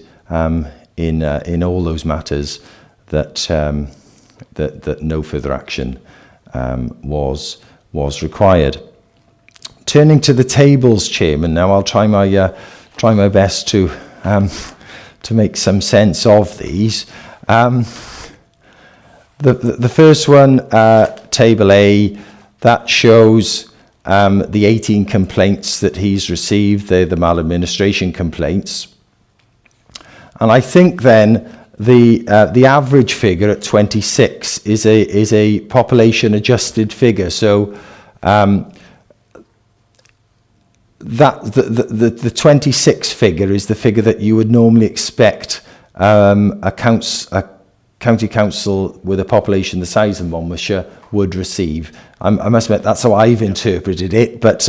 in all those matters that that no further action was required. Turning to the tables, Chairman. Now I'll try my best to make some sense of these. The first one, Table A, that shows the 18 complaints that he's received. They're the maladministration complaints. And I think then the average figure at 26 is a population adjusted figure. So that the 26 figure is the figure that you would normally expect a county council with a population the size of Monmouthshire would receive. I must admit that's how I've interpreted it, but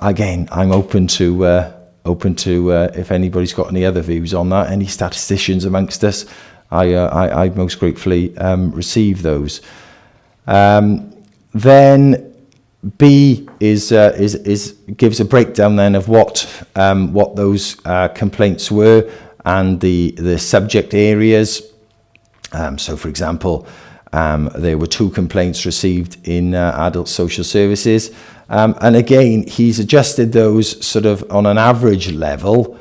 again, I'm open to if anybody's got any other views on that, any statisticians amongst us, I most gratefully receive those. Then B is gives a breakdown then of what those complaints were and the subject areas. So, for example, there were 2 complaints received in adult social services. And again, he's adjusted those sort of on an average level,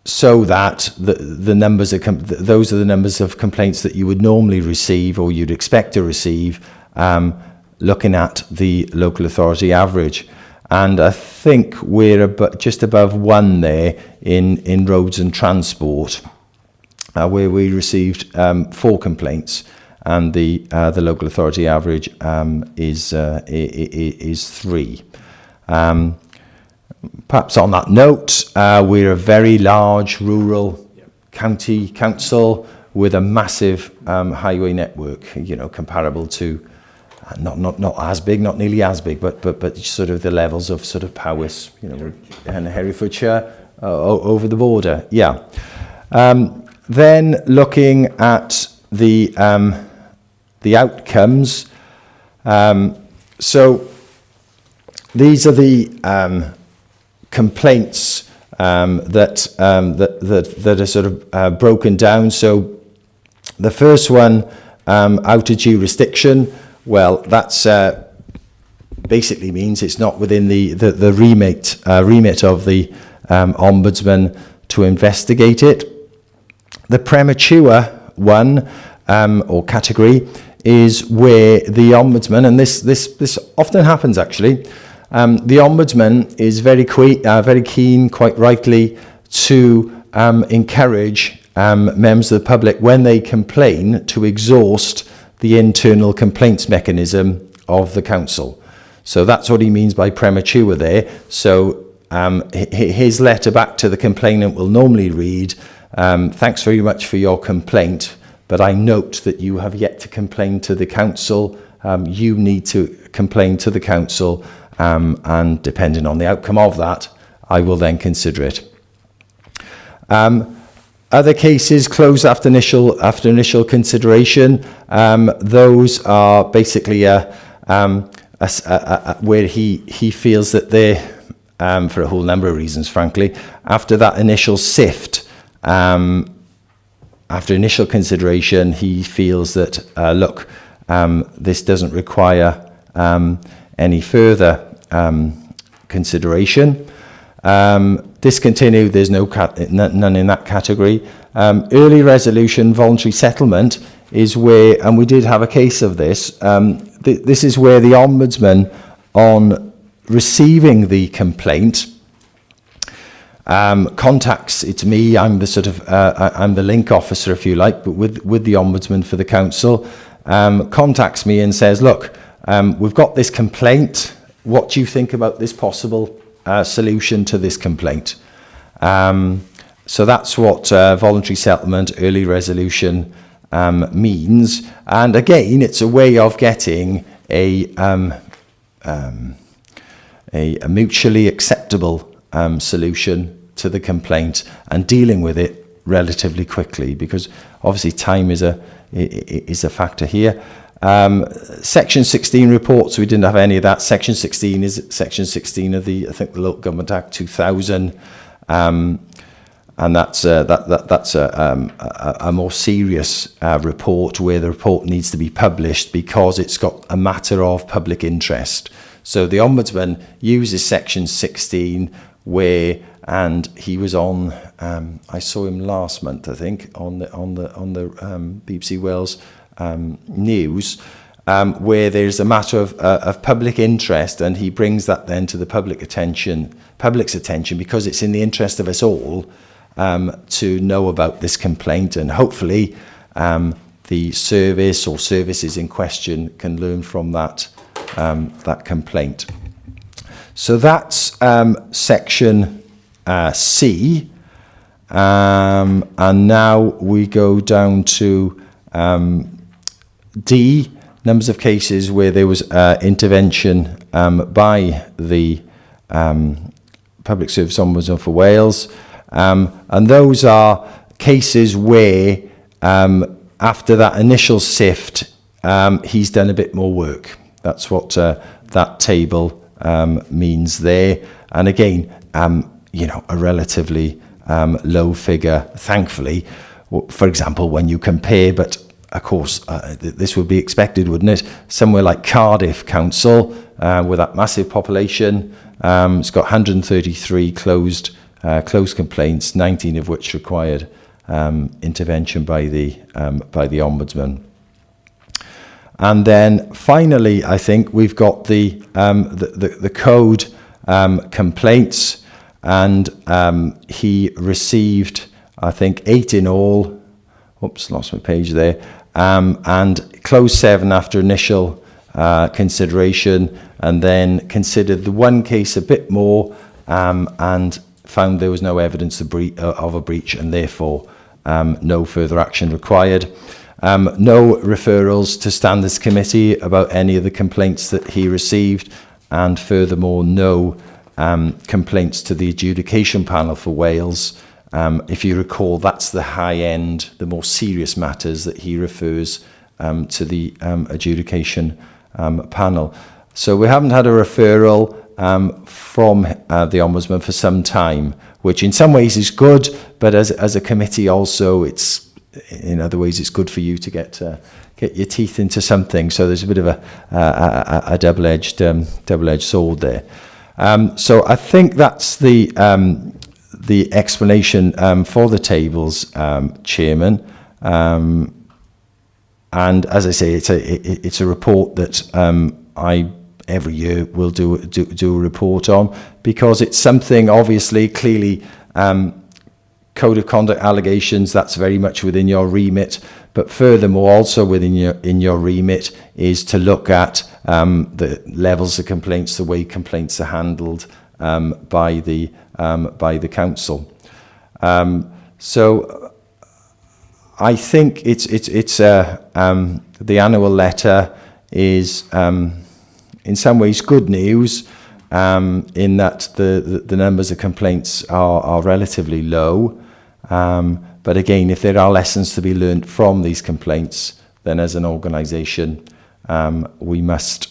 so that the numbers are those are the numbers of complaints that you would normally receive or you'd expect to receive, looking at the local authority average. And I think we're just above 1 there in roads and transport, where we received 4 complaints. And the local authority average is 3. Perhaps on that note, we're a very large rural county council with a massive highway network. Comparable to not as big, not nearly as big, but sort of the levels of sort of Powys, and Herefordshire over the border. Yeah. Then looking at the outcomes. So these are the complaints that are sort of broken down. So the first one, out of jurisdiction. Well, that's basically means it's not within the remit of the Ombudsman to investigate it. The premature one or category is where the Ombudsman, and this often happens actually, the Ombudsman is very keen, quite rightly, to encourage members of the public, when they complain, to exhaust the internal complaints mechanism of the council. So that's what he means by premature there. So his letter back to the complainant will normally read, thanks very much for your complaint, but I note that you have yet to complain to the council. You need to complain to the council, and depending on the outcome of that, I will then consider it. Other cases closed after initial consideration. Those are basically where he feels that they're, for a whole number of reasons, frankly, after that initial sift, after initial consideration, he feels that, this doesn't require any further consideration. Discontinued, there's none in that category. Early resolution, voluntary settlement is where, and we did have a case of this, this is where the Ombudsman, on receiving the complaint, contacts, it's me, I'm the sort of, I'm the link officer, if you like, but with the Ombudsman for the council, contacts me and says, look, we've got this complaint, what do you think about this possible solution to this complaint? So that's what voluntary settlement, early resolution means. And again, it's a way of getting a mutually acceptable solution to the complaint and dealing with it relatively quickly, because obviously time is a factor here. Section 16 reports, we didn't have any of that. Section 16 is Section 16 of the, I think, the Local Government Act 2000, and that's a more serious report, where the report needs to be published because it's got a matter of public interest. So the Ombudsman uses Section 16 where, and he was on, I saw him last month, I think, on the BBC Wales news, where there's a matter of public interest, and he brings that then to the public's attention, because it's in the interest of us all, to know about this complaint, and hopefully the service or services in question can learn from that complaint. So that's section C, and now we go down to D, numbers of cases where there was intervention by the Public Service Ombudsman for Wales, and those are cases where after that initial sift he's done a bit more work. That's what that table means there, and again a relatively low figure, thankfully. For example, when you compare, but of course this would be expected, wouldn't it, somewhere like Cardiff Council with that massive population, it's got 133 closed complaints, 19 of which required intervention by the Ombudsman. And then finally, I think we've got the code complaints, and he received, I think, 8 in all. Oops, lost my page there. And closed 7 after initial consideration, and then considered the one case a bit more, and found there was no evidence of a breach, and therefore no further action required. No referrals to Standards Committee about any of the complaints that he received, and furthermore no complaints to the Adjudication Panel for Wales. If you recall, that's the high end, the more serious matters that he refers to the Adjudication Panel. So we haven't had a referral from the Ombudsman for some time, which in some ways is good, but as a committee also, it's, in other ways, it's good for you to get your teeth into something. So there's a bit of a double-edged sword there. So I think that's the explanation for the tables, Chairman. And as I say, it's a report that I every year will do a report on, because it's something obviously clearly code of conduct allegations, that's very much within your remit, but furthermore also within your remit is to look at the levels of complaints, the way complaints are handled by the council. So I think it's the annual letter is in some ways good news, in that the numbers of complaints are relatively low. But again, if there are lessons to be learned from these complaints, then as an organisation, we must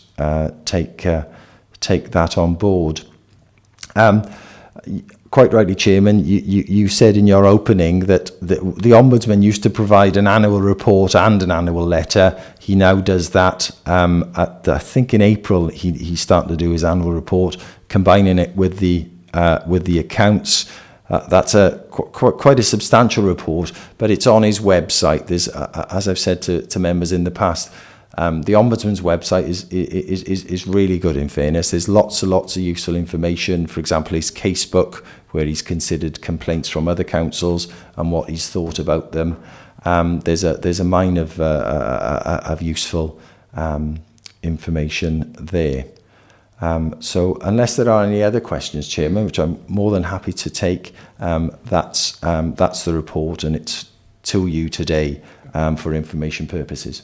take that on board. Quite rightly, Chairman, you said in your opening that the Ombudsman used to provide an annual report and an annual letter. He now does that. I think in April he started to do his annual report, combining it with the accounts. That's quite a substantial report, but it's on his website. There's, as I've said to members in the past, the Ombudsman's website is really good, in fairness. There's lots of useful information. For example, his casebook, where he's considered complaints from other councils and what he's thought about them. There's a mine of useful information there. So unless there are any other questions, Chairman, which I'm more than happy to take, that's the report, and it's to you today for information purposes.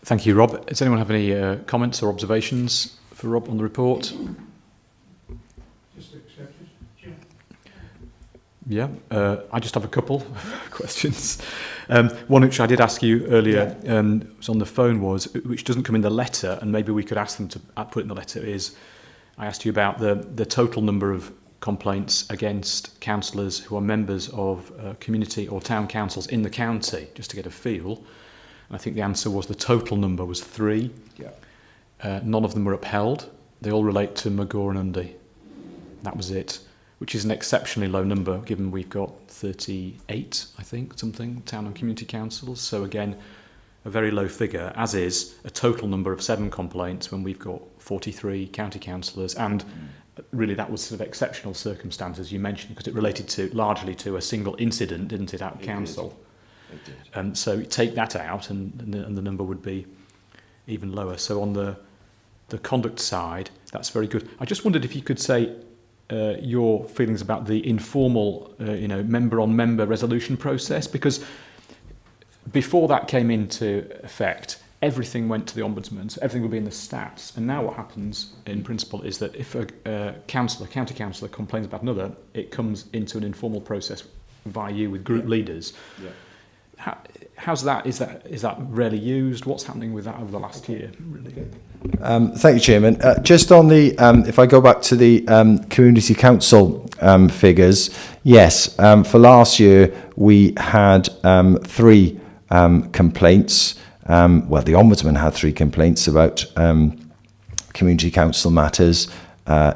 Thank you, Rob. Does anyone have any comments or observations for Rob on the report? Just accept it. Yeah, I just have a couple of questions. One which I did ask you earlier, was on the phone, which doesn't come in the letter, and maybe we could ask them to put it in the letter, is I asked you about the total number of complaints against councillors who are members of community or town councils in the county, just to get a feel. And I think the answer was the total number was 3. Yeah. None of them were upheld. They all relate to Magor and Undy. That was it, which is an exceptionally low number, given we've got 38, I think, something, town and community councils. So again, a very low figure, as is a total number of 7 complaints when we've got 43 county councillors, and really that was sort of exceptional circumstances you mentioned, because it related largely to a single incident, didn't it, at council? It did. And so take that out and the number would be even lower. So on the conduct side, that's very good. I just wondered if you could say your feelings about the informal, member-on-member resolution process, because before that came into effect, everything went to the Ombudsman, so everything would be in the stats. And now what happens, in principle, is that if a county councillor complains about another, it comes into an informal process via you with group leaders. Yeah. How's that? Is that rarely used? What's happening with that over the last year? Really? Thank you, Chairman. Just on the, if I go back to the Community Council figures, yes, for last year we had 3 complaints. Well, the Ombudsman had 3 complaints about Community Council matters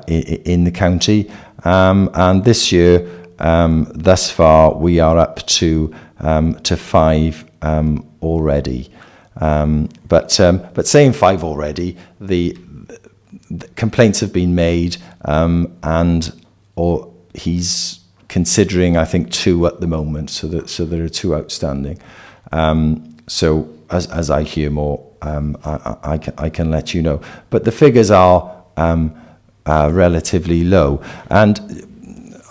in the county. And this year, thus far, we are up to 5 already. But saying 5 already, the complaints have been made, or he's considering, I think, 2 at the moment. So there are 2 outstanding. So as I hear more, I can let you know. But the figures are relatively low, and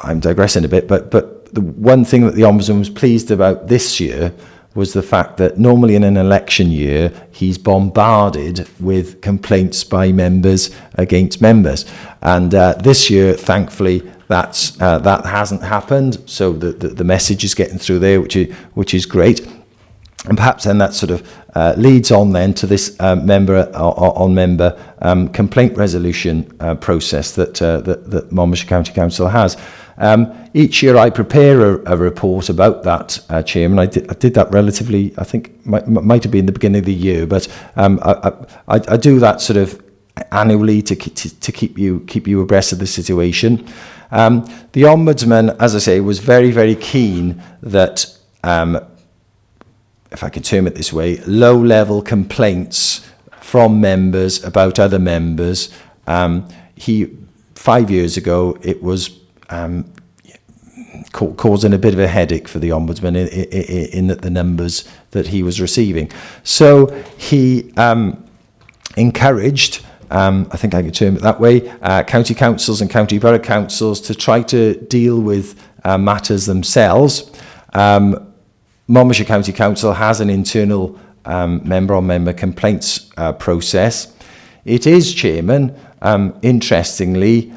I'm digressing a bit. But the one thing that the Ombudsman was pleased about this year was the fact that normally in an election year, he's bombarded with complaints by members against members. And this year, thankfully, that hasn't happened. So the message is getting through there, which is great. And perhaps then that sort of leads on then to this member-on-member complaint resolution process that Monmouthshire County Council has. Each year I prepare a report about that, Chairman. I did that relatively, I think, might have been the beginning of the year, but I do that sort of annually to keep you abreast of the situation. The Ombudsman, as I say, was very, very keen that, if I could term it this way, low-level complaints from members about other members. 5 years ago, it was causing a bit of a headache for the Ombudsman in the numbers that he was receiving. So he encouraged, I think I could term it that way, county councils and county borough councils to try to deal with matters themselves. Monmouthshire County Council has an internal member-on-member complaints process. It is, Chairman, interestingly,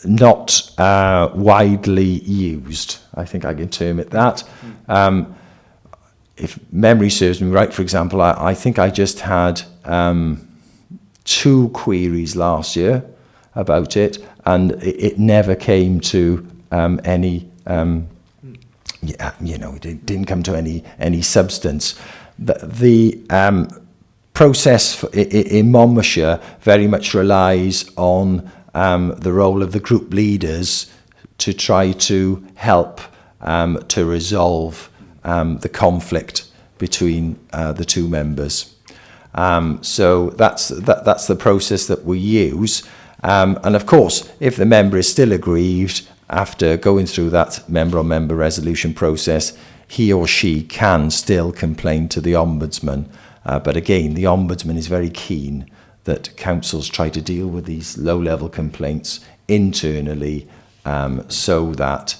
not widely used. I think I can term it that. If memory serves me right, for example, I think I just had 2 queries last year about it, and it never came to any... it didn't come to any substance. The process in Monmouthshire very much relies on the role of the group leaders to try to help to resolve the conflict between the 2 members. So that's the process that we use. And of course, if the member is still aggrieved, after going through that member-on-member resolution process, he or she can still complain to the Ombudsman. But again, the Ombudsman is very keen that councils try to deal with these low-level complaints internally so that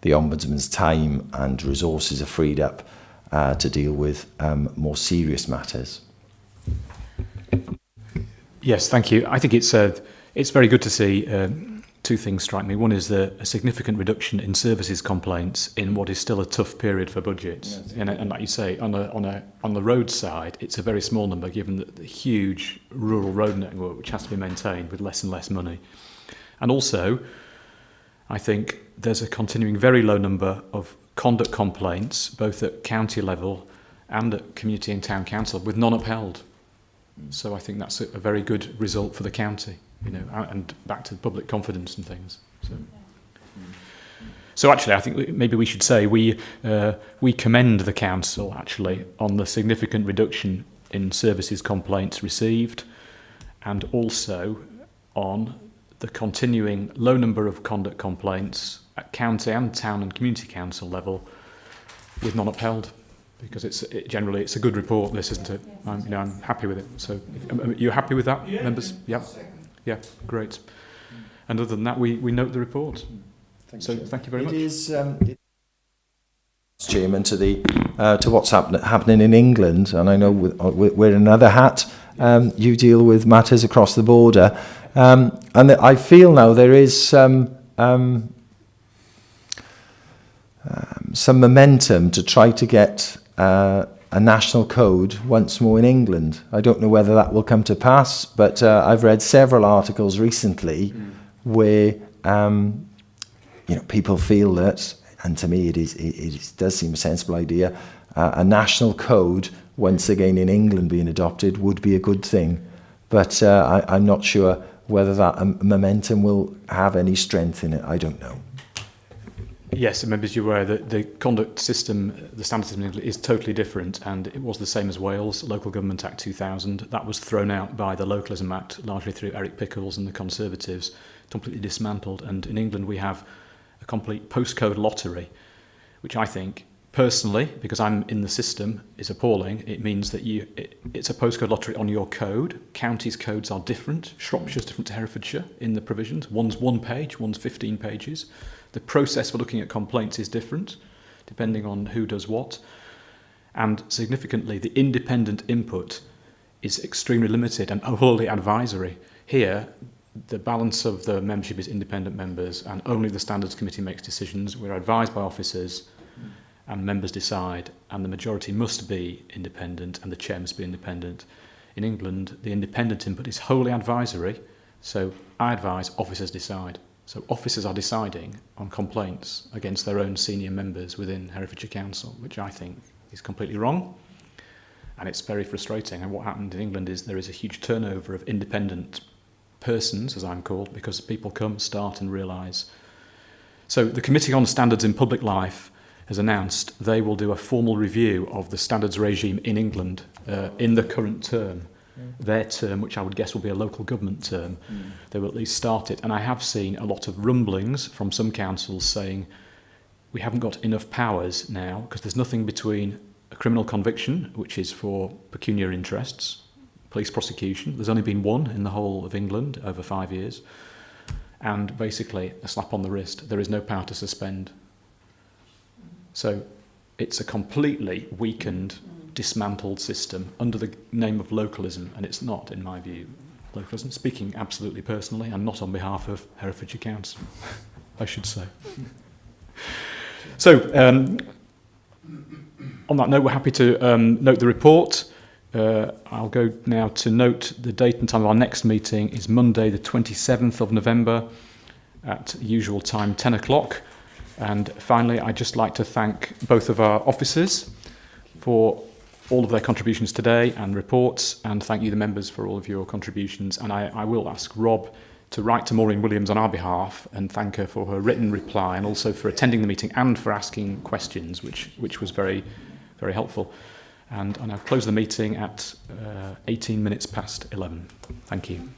the Ombudsman's time and resources are freed up to deal with more serious matters. Yes, thank you. I think it's very good to see 2 things strike me. One is a significant reduction in services complaints in what is still a tough period for budgets. Yes. And like you say, on the road side, it's a very small number given the huge rural road network which has to be maintained with less and less money. And also, I think there's a continuing very low number of conduct complaints, both at county level and at community and town council, with none upheld. So I think that's a very good result for the county. And back to public confidence and things. So actually, I think maybe we should say we commend the council actually on the significant reduction in services complaints received, and also on the continuing low number of conduct complaints at county and town and community council level with none upheld, because generally it's a good report, this, isn't it? I'm happy with it. So you're happy with that, members? Yeah, great. And other than that, we note the report. Thank you very much. It is, Chairman, to what's happening in England, and I know we're in another hat. You deal with matters across the border, and I feel now there is some momentum to try to get a national code once more in England. I don't know whether that will come to pass, but I've read several articles recently where people feel that, and to me it does seem a sensible idea, a national code once again in England being adopted would be a good thing. But I'm not sure whether that momentum will have any strength in it. I don't know. Yes, members, you're aware that the conduct system, the standard system in England is totally different, and it was the same as Wales, Local Government Act 2000. That was thrown out by the Localism Act, largely through Eric Pickles and the Conservatives, completely dismantled. And in England we have a complete postcode lottery, which I think, personally, because I'm in the system, is appalling. It means that it's a postcode lottery on your code. Counties' codes are different. Shropshire's different to Herefordshire in the provisions. One's 1 page, one's 15 pages. The process for looking at complaints is different, depending on who does what. And significantly, the independent input is extremely limited and wholly advisory. Here, the balance of the membership is independent members, and only the Standards Committee makes decisions. We're advised by officers, and members decide, and the majority must be independent, and the chair must be independent. In England, the independent input is wholly advisory, so I advise, officers decide. So officers are deciding on complaints against their own senior members within Herefordshire Council, which I think is completely wrong, and it's very frustrating. And what happened in England is there is a huge turnover of independent persons, as I'm called, because people come, start and realise. So the Committee on Standards in Public Life has announced they will do a formal review of the standards regime in England in the current term. Their term, which I would guess will be a local government term, they will at least start it. And I have seen a lot of rumblings from some councils saying we haven't got enough powers now, because there's nothing between a criminal conviction, which is for pecuniary interests, police prosecution. There's only been one in the whole of England over 5 years. And basically a slap on the wrist. There is no power to suspend. So it's a completely weakened, dismantled system under the name of localism, and it's not, in my view, localism. Speaking absolutely personally and not on behalf of Herefordshire Council, I should say. So, on that note, we're happy to note the report. I'll go now to note the date and time of our next meeting is Monday the 27th of November at usual time, 10 o'clock. And finally, I'd just like to thank both of our officers for all of their contributions today and reports, and thank you, the members, for all of your contributions. And I will ask Rob to write to Maureen Williams on our behalf and thank her for her written reply, and also for attending the meeting and for asking questions, which was very, very helpful. And I'll close the meeting at 18 minutes past 11. Thank you.